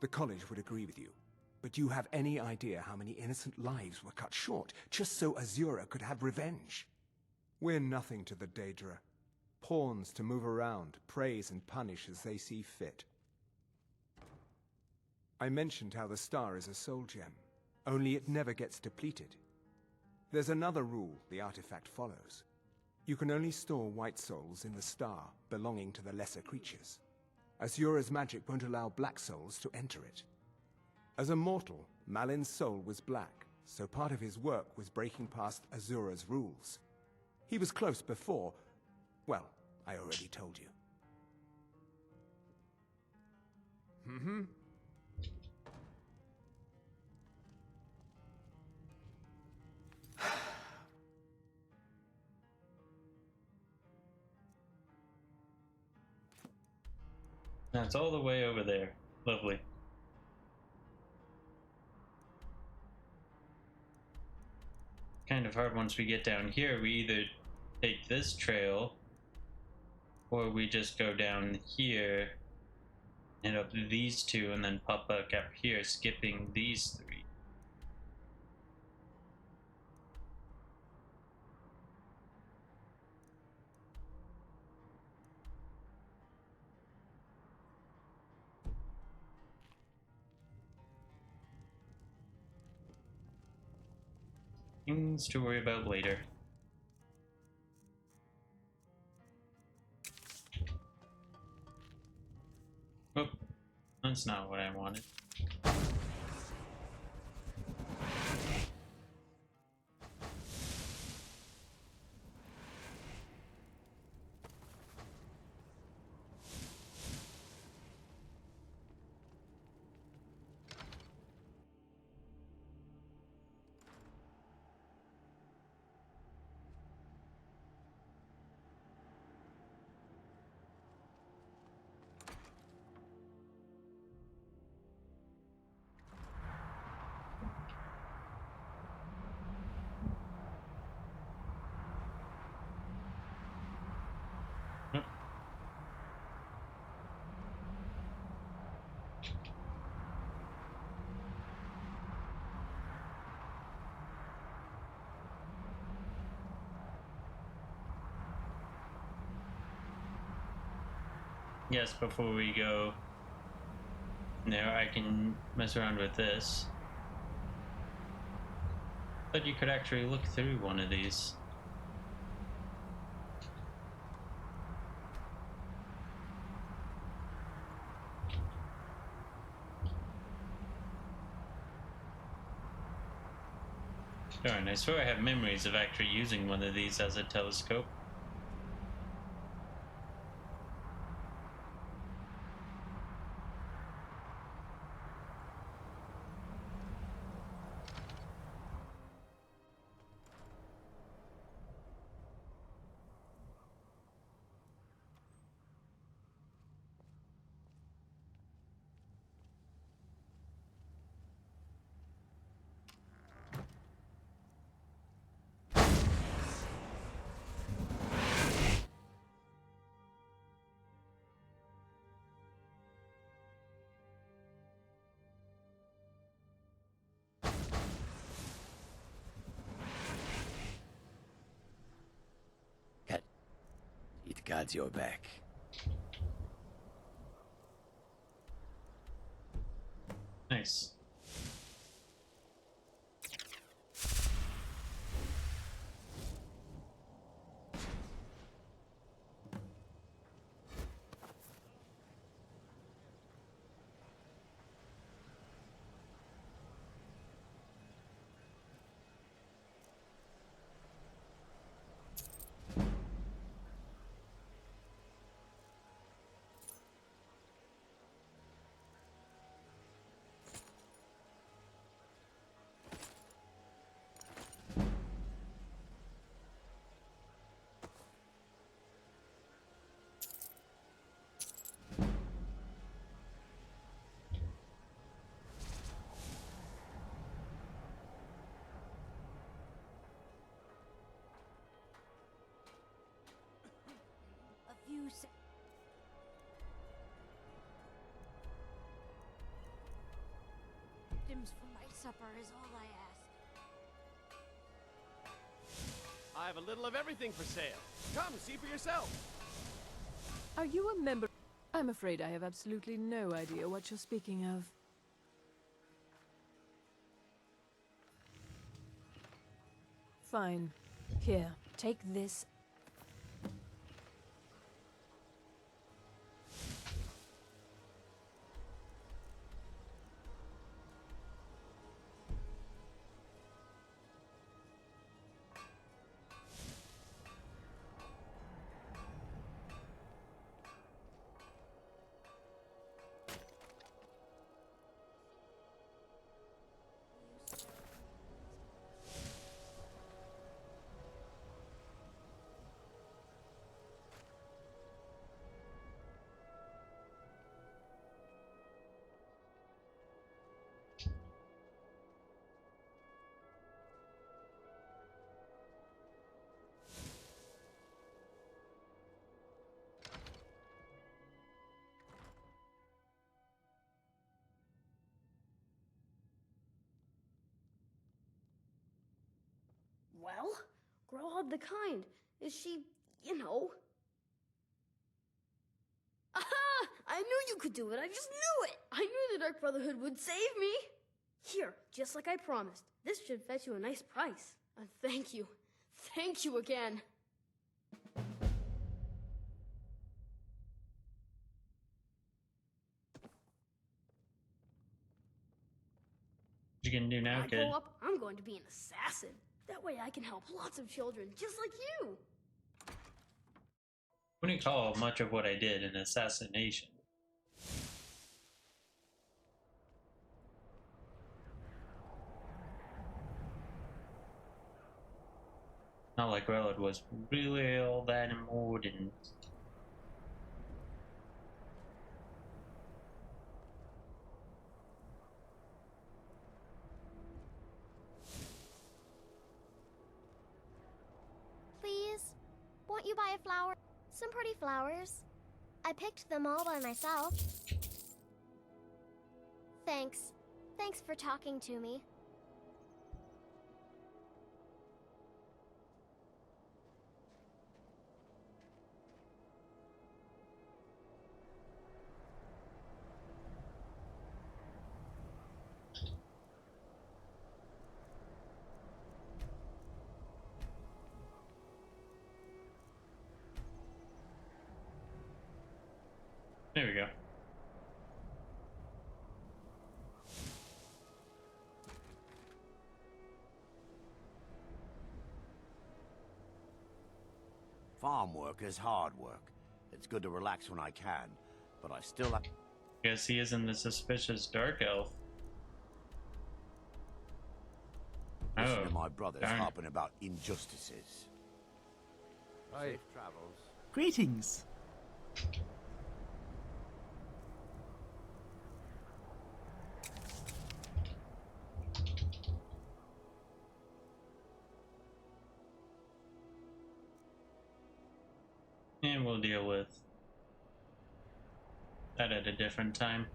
The college would agree with you, but do you have any idea how many innocent lives were cut short just so Azura could have revenge? We're nothing to the Daedra. Pawns to move around, praise and punish as they see fit. I mentioned how the star is a soul gem, only it never gets depleted. There's another rule the artifact follows. You can only store white souls in the star belonging to the lesser creatures. Azura's magic won't allow black souls to enter it. As a mortal, Malin's soul was black, so part of his work was breaking past Azura's rules. He was close before. Well, I already told you. Mm-hmm. That's all the way over there. Lovely. Kind of hard once we get down here. We either take this trail or we just go down here and up these two and then pop back up here, skipping these three. Things to worry about later. Oh, that's not what I wanted. Yes, before we go there, I can mess around with this. But you could actually look through one of these. Darn, I swear I have memories of actually using one of these as a telescope. It got your back. Nice. Items for my supper is all I ask. I have a little of everything for sale. Come, see for yourself. Are you a member? I'm afraid I have absolutely no idea what you're speaking of. Fine. Here, take this. God the kind? Is she, you know? Aha! I knew you could do it. I just knew it. I knew the Dark Brotherhood would save me. Here, just like I promised. This should fetch you a nice price. And thank you. Thank you again. What you gonna do now, When I kid? grow up, I'm going to be an assassin. That way I can help lots of children, just like you. Wouldn't call much of what I did an assassination. Not like, well, it was really all that important. Please? Won't you buy a flower? Some pretty flowers. I picked them all by myself. Thanks. Thanks for talking to me. There we go. Farm work is hard work. It's good to relax when I can, but I still have... Guess he isn't the suspicious dark elf. Listen to my brothers darn. harping about injustices. Safe travels. Greetings. And we'll deal with that at a different time.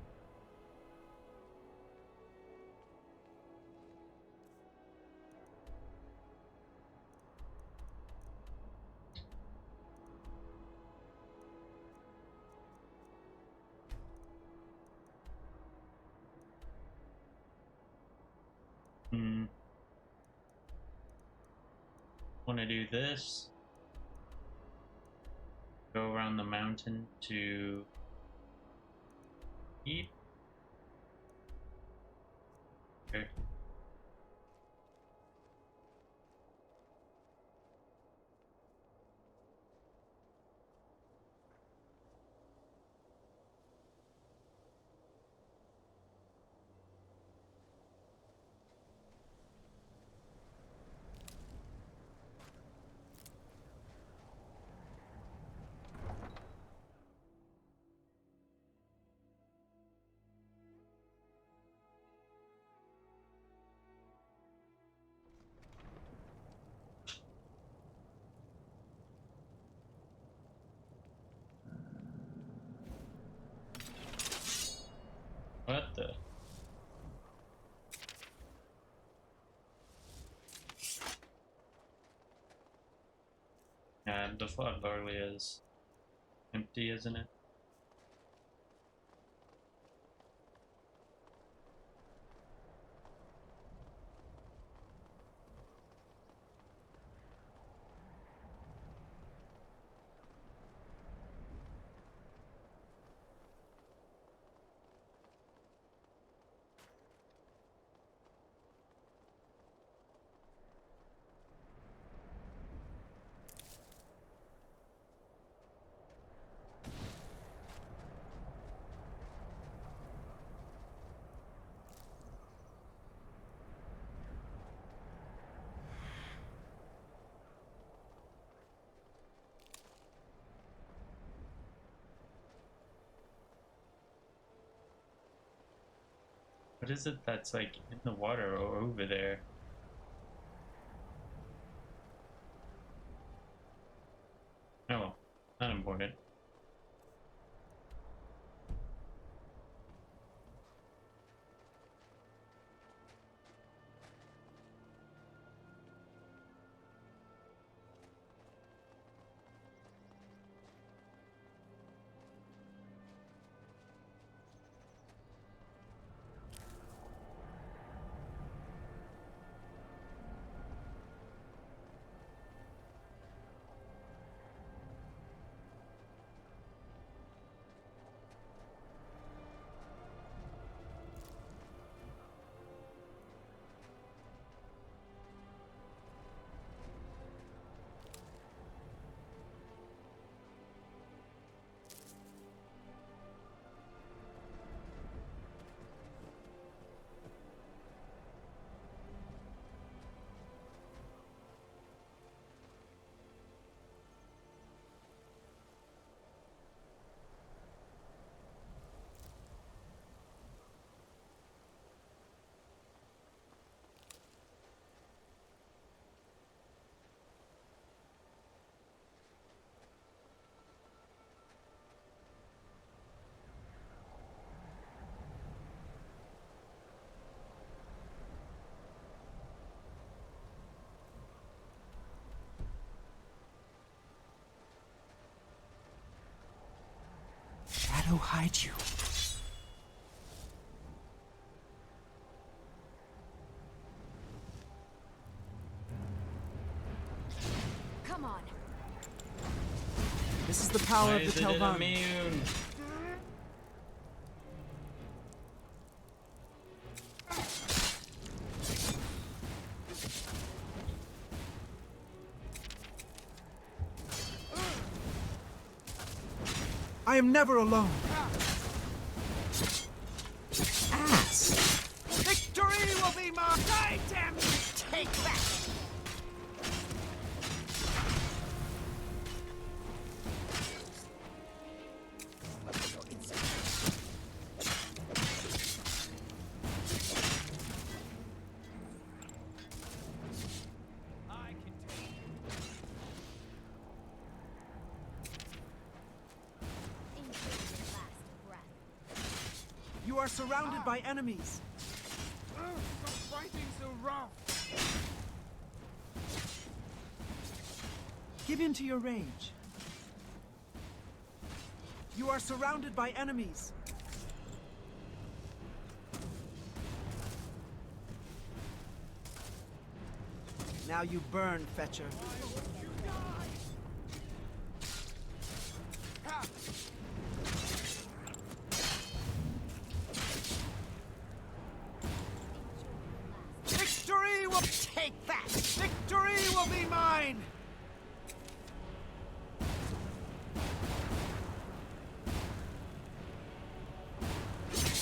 Want to do this? Go around the mountain to eat. Okay. What the? Yeah, the flood barley is empty, isn't it? What is it that's like in the water or over there? Oh, not important. shadow hide you? Come on. This is the power Why of the is it Telvan. immune? I am never alone. Ass. Victory will be mine! Die, damn you! Take that! You are surrounded by enemies. Stop fighting so rough! Give in to your rage. You are surrounded by enemies. Now you burn, Fetcher. Victory will take that! Victory will be mine!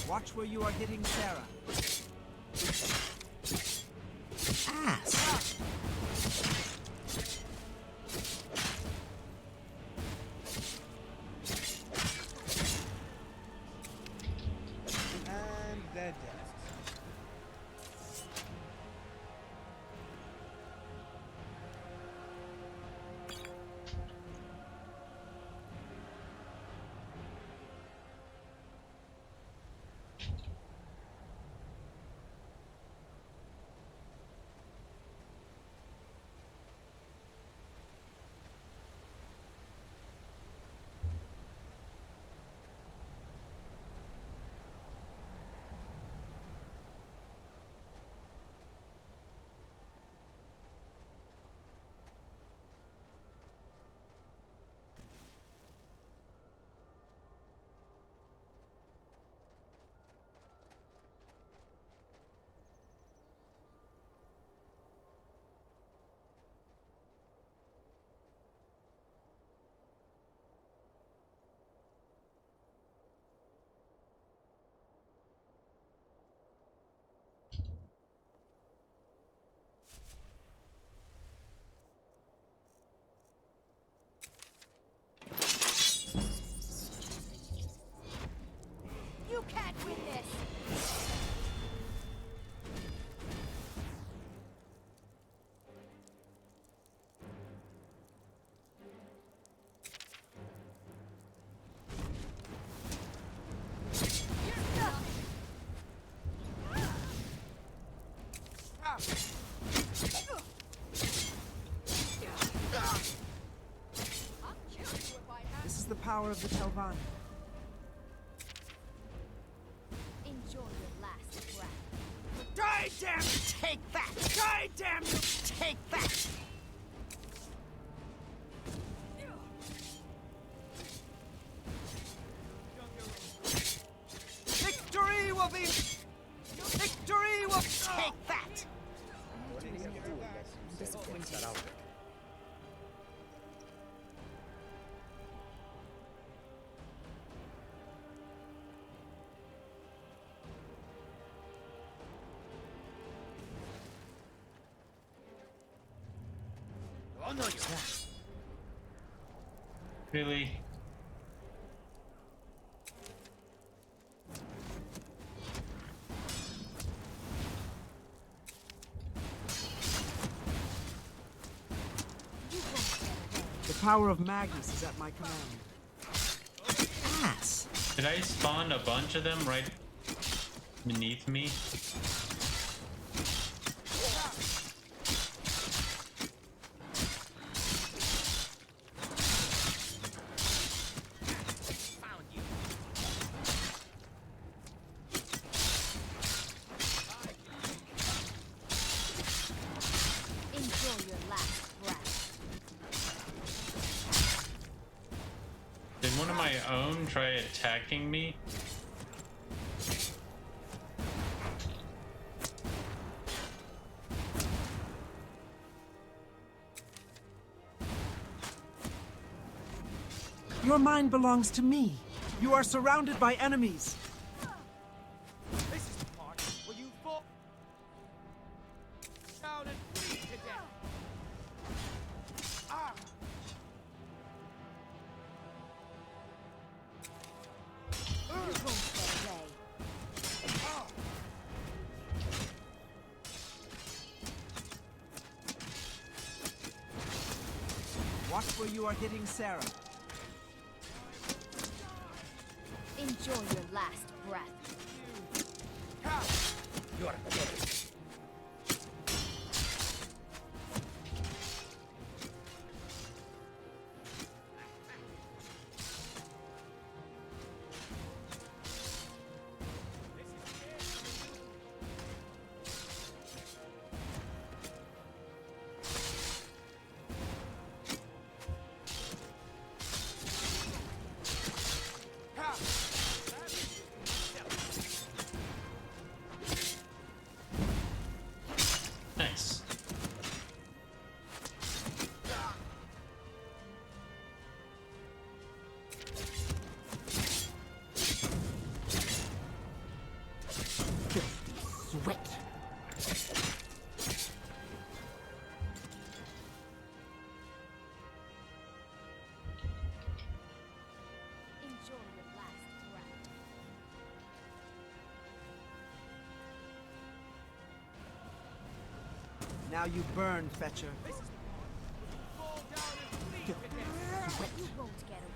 Watch where you are hitting Sarah. Ass. And they're dead. You can't win this! This is the power of the Telvan. Enjoy your last breath. Die, damn you! Take that! Die, damn you! Take that! Victory will be... Victory will take that! I'm disappointed. Oh no, Really? The power of Magnus is at my command. Ass. Did I spawn a bunch of them right beneath me? my own try attacking me? Your mind belongs to me. You are surrounded by enemies. This is the part where you fall down and bleed to death. Ah! You won't get away. Watch where you are hitting Sarah. Enjoy your last breath. You are dead. Nice. Sweat. Enjoy your last breath. Now you burn, Fetcher. You won't get away.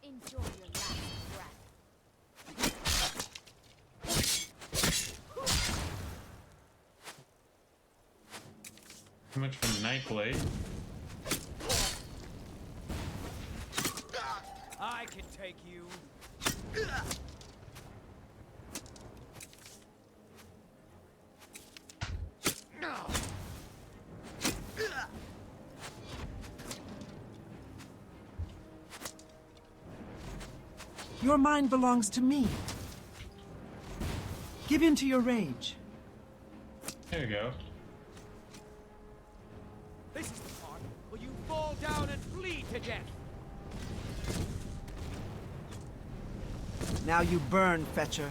Enjoy your last breath. Too much for Nightblade. I can take you. Your mind belongs to me. Give in to your rage. There you go. This is the part where you fall down and bleed to death. Now you burn, Fetcher.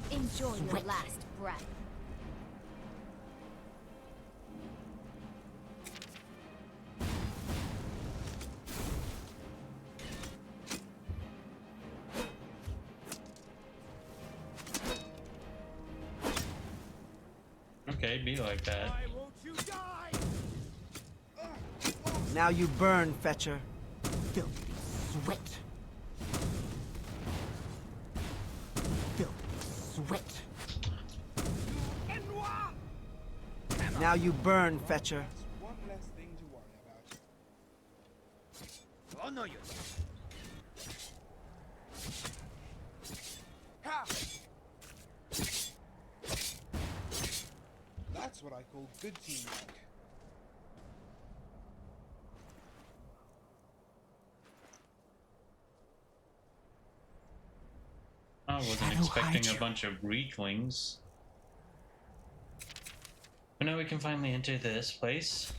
Enjoy your last breath. Okay, be like that. Why won't you die? Now you burn, Fetcher. Filthy sweat. Filthy sweat. Now you burn, Fetcher. One less thing to worry about. Oh no, you. That's what I call good teamwork. I wasn't expecting a bunch of weaklings. But now we can finally enter this place.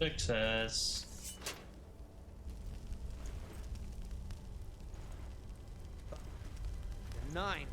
Success. The 9.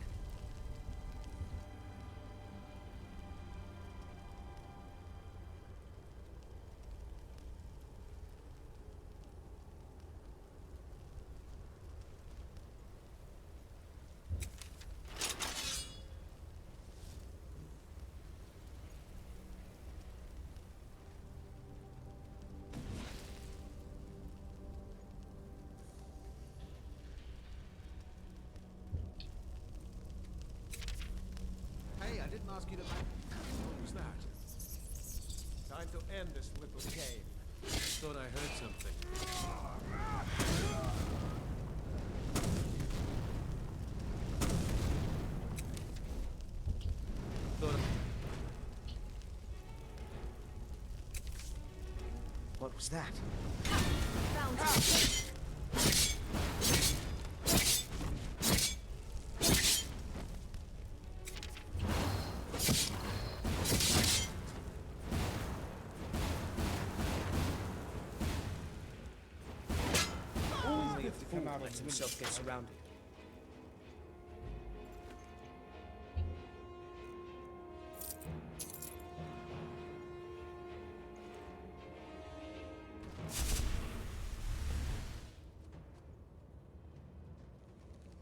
Hey, I didn't ask you to... What was that? Time to end this little game. Thought I heard something. What was that? Only if the fool lets himself get surrounded.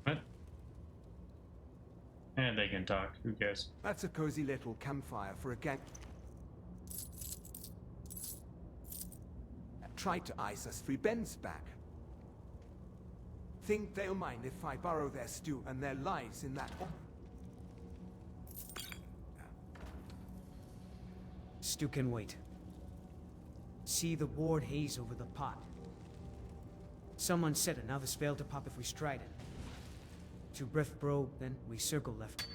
What? And they can talk. Who cares? That's a cozy little campfire for a gang. Tried to ice us 3 bends back. Think they'll mind if I borrow their stew and their lives in that... Stu can wait. See the ward haze over the pot. Someone said another spell to pop if we stride it. 2 breath probe, then we circle left.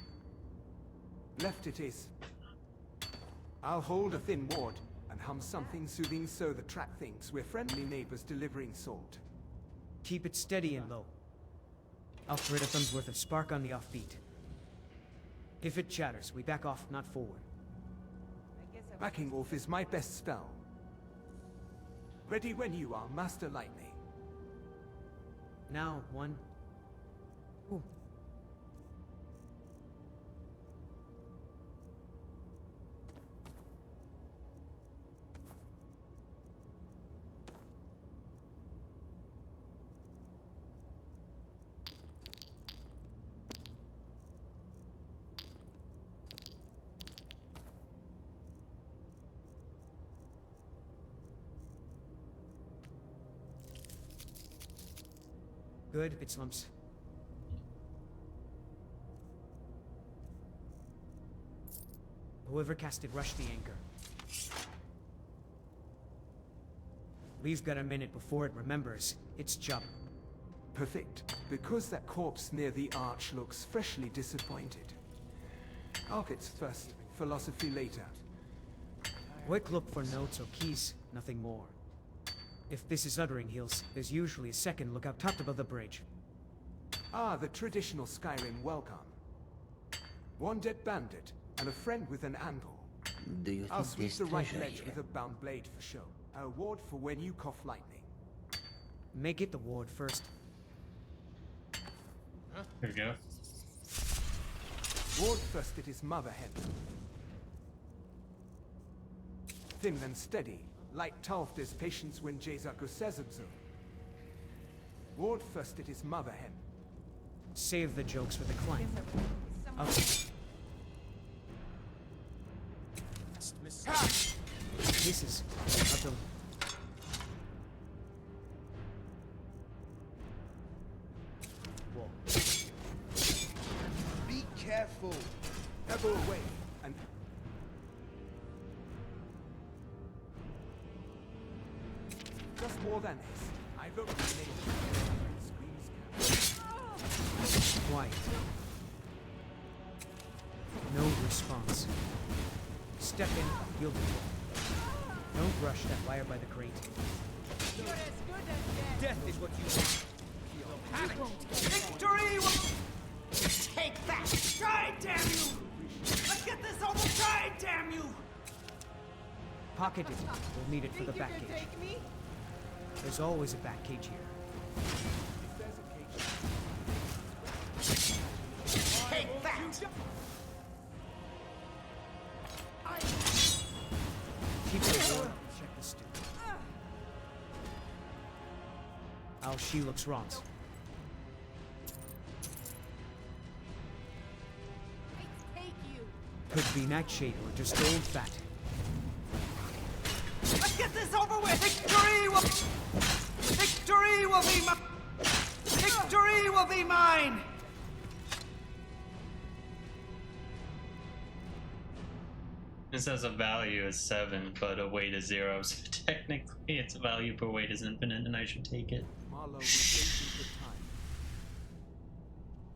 Left it is. I'll hold a thin ward and hum something soothing so the track thinks we're friendly neighbors delivering salt. Keep it steady and low. I'll thread a thumb's worth of spark on the offbeat. If it chatters, we back off, not forward. Backing off is my best spell. Ready when you are, Master Lightning. Now, 1. Ooh. Good, bit slumps. Whoever cast it, rush the anchor. We've got a minute before it remembers its job. Perfect. Because that corpse near the arch looks freshly disappointed. Architects first, philosophy later. Quick look for notes or keys, nothing more. If this is uttering heals, there's usually a second lookout tucked above the bridge. Ah, the traditional Skyrim welcome. 1 dead bandit, and a friend with an anvil. Do you I'll think sweep this the right treasure ledge here? with a bound blade for show. A ward for when you cough lightning. Make it the ward first. There we go. Ward first at his mother hen. Thin and steady, like Talfder's patience when Jezak says so. Ward first at his mother hen. Save the jokes for the climb. Okay. Pieces. Up them. Whoa. Be careful. Ever away, and... Just more than this. I vote for the name. Quiet. No response. Step in, yield the door. Don't rush that wire by the crate. Death is what you want. Victory will... Take that! Try, damn you! Let's get this over! Try, damn you! Pocket it. We'll need it for the back cage. There's always a back cage here. Take that! Keep it warm. Check the stew. Our she looks wrong. Could be nightshade or just old fat. Let's get this over with! Victory will be mine! Victory will be mine! This has a value of 7, but a weight of 0, so technically its value per weight is infinite, and I should take it. Marlowe will save you good time.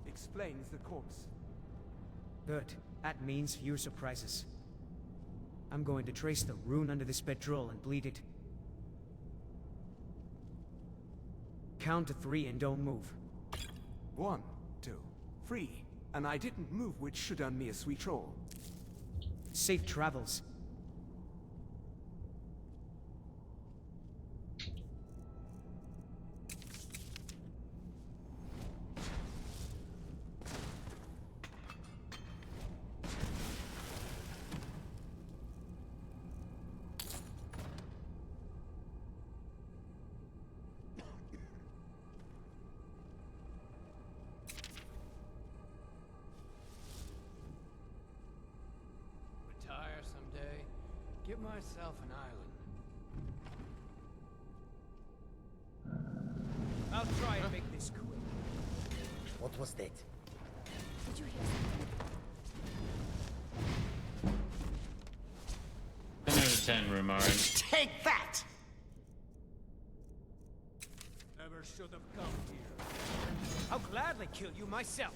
Explains the corpse. Good. That means fewer surprises. I'm going to trace the rune under this bedroll and bleed it. Count to 3 and don't move. 1, 2, 3. And I didn't move, which should earn me a sweet roll. Safe travels. Give myself an island. I'll try and make this quick. What was that? Did you hear something? 10 out of 10, Rumarin. Take that! Never should have come here. I'll gladly kill you myself.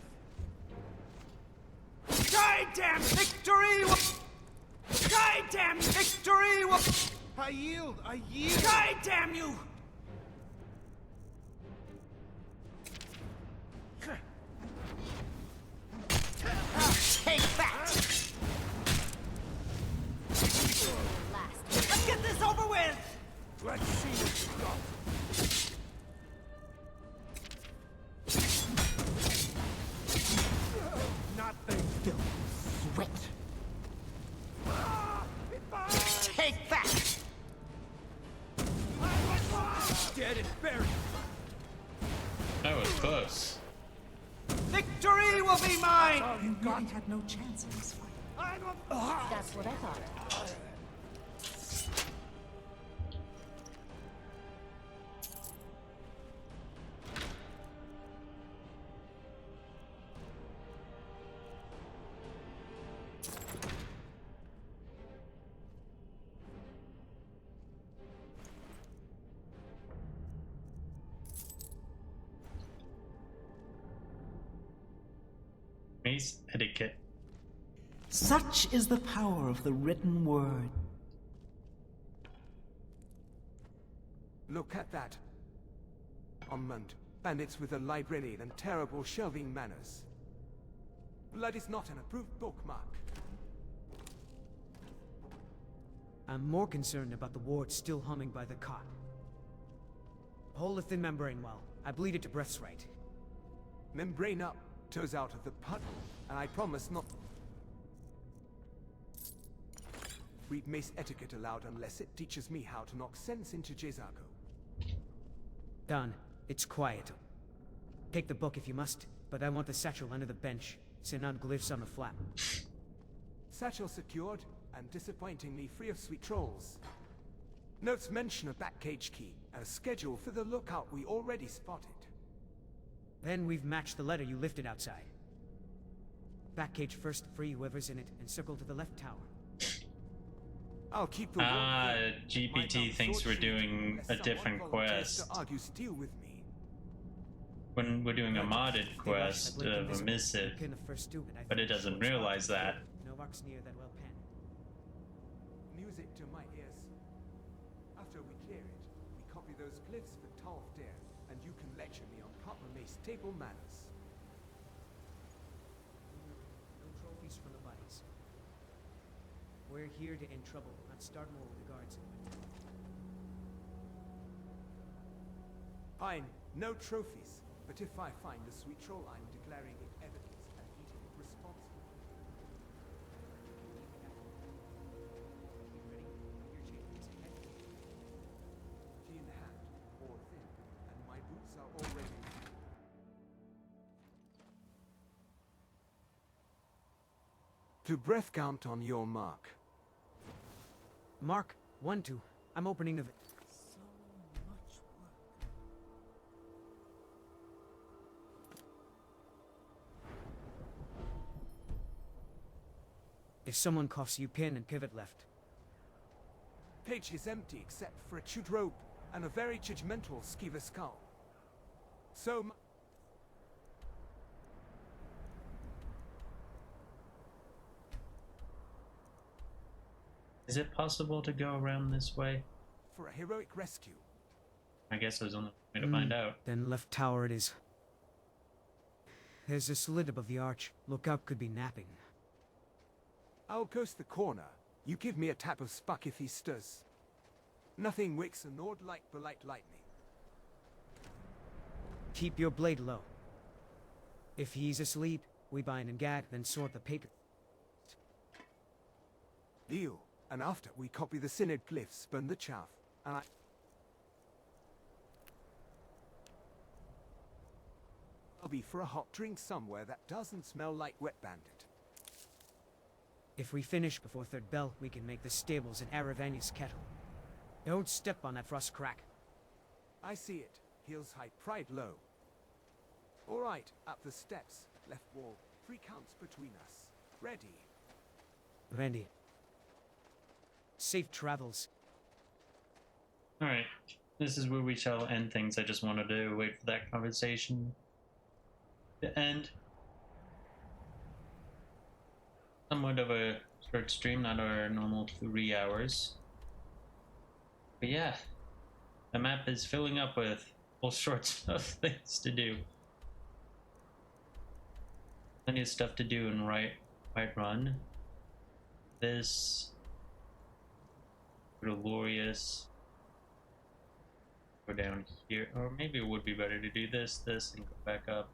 God damn victory! God damn victory! I yield! I yield! God damn you! Take that! Let's get this over with! Let's see what you got. Nothing. Sweat. Take that! Dead and buried. That was close. Victory will be mine! You really had no chance in this fight. That's what I thought. Mace etiquette. Such is the power of the written word. Look at that. Unmanned. Bandits with a librarian and terrible shelving manners. Blood is not an approved bookmark. I'm more concerned about the ward still humming by the cot. Hold the thin membrane well. I bleed it to breath's right. Membrane up. Toes out of the puddle, and I promise not... Read Mace etiquette aloud unless it teaches me how to knock sense into Jezako. Done. It's quiet. Take the book if you must, but I want the satchel under the bench. Sinan glyphs on the flap. Satchel secured, and disappointingly free of sweet trolls. Notes mention a back cage key, and a schedule for the lookout we already spotted. Then we've matched the letter you lifted outside. Back cage first, free whoever's in it, and circle to the left tower. I'll keep the GPT thinks we're doing a different quest. When we're doing a modded quest of a missive, but it doesn't realize that. Novak's near that well pen. Music to my ears. After we clear it, we copy those glyphs for Talfdare, and you can lecture me on proper Mace table manners. No trophies for the buddies. We're here to end trouble, not start more with the guards. Fine, no trophies. But if I find the sweet troll, I'm declaring it evidence and eating it responsibly. Tea in hand, or thin, and my boots are already... To breath count on your mark. Mark, 1-2. I'm opening the... If someone coughs, you pin and pivot left. Page is empty except for a chewed robe and a very judgmental skeever skull. So Is it possible to go around this way? for a heroic rescue. I guess there's only one way to find out. Then left tower it is. There's a slit above the arch. Lookout could be napping. I'll ghost the corner. You give me a tap of spuck if he stirs. Nothing wicks a Nord like polite lightning. Keep your blade low. If he's asleep, we bind and gag, then sort the paper. Deal. And after, we copy the Synod glyphs, burn the chaff, and I'll be for a hot drink somewhere that doesn't smell like Wet Bandit. If we finish before third bell, we can make the stables in Aravania's kettle. Don't step on that frost crack. I see it. Heels high, pride low. All right, up the steps. Left wall. 3 counts between us. Ready. Ready. Safe travels. Alright, this is where we shall end things. I just wanted to wait for that conversation to end. Somewhat of a short stream, not our normal 3 hours. But yeah, the map is filling up with all sorts of things to do. Plenty of stuff to do in Whiterun. This... Glorious. Go down here, or maybe it would be better to do this, and go back up.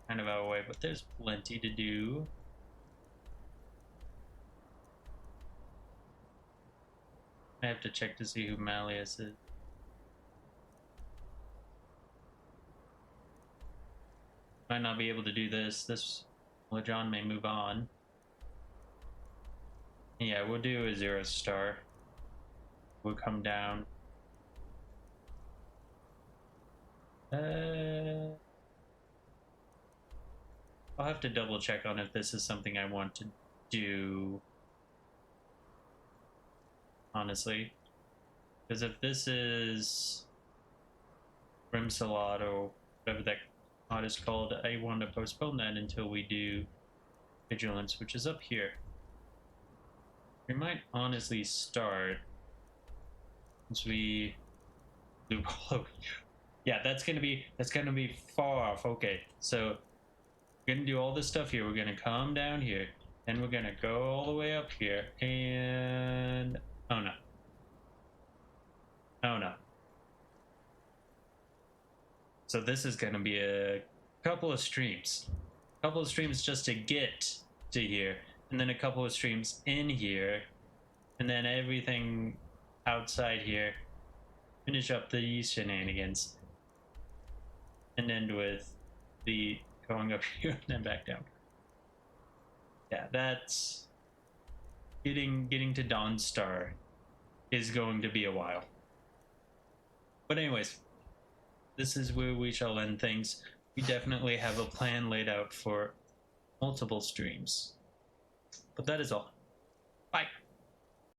Kind of our way, but there's plenty to do. I have to check to see who Malleus is. Might not be able to do this. Well, John may move on. Yeah, we'll do a 0 star. We'll come down. I'll have to double check on if this is something I want to do. Honestly. Because if this is Grimsalot or whatever that mod is called, I want to postpone that until we do Vigilance, which is up here. We might honestly start once we loop all over. Yeah, that's gonna be far off. Okay, so we're gonna do all this stuff here. We're gonna come down here, and we're gonna go all the way up here, and oh no. Oh no. So this is gonna be a couple of streams. Just to get to here, and then a couple of streams in here, and then everything outside here. Finish up the shenanigans, and end with the going up here and then back down. Yeah, that's getting to Dawnstar is going to be a while. But anyways, this is where we shall end things. We definitely have a plan laid out for multiple streams. But that is all. Bye.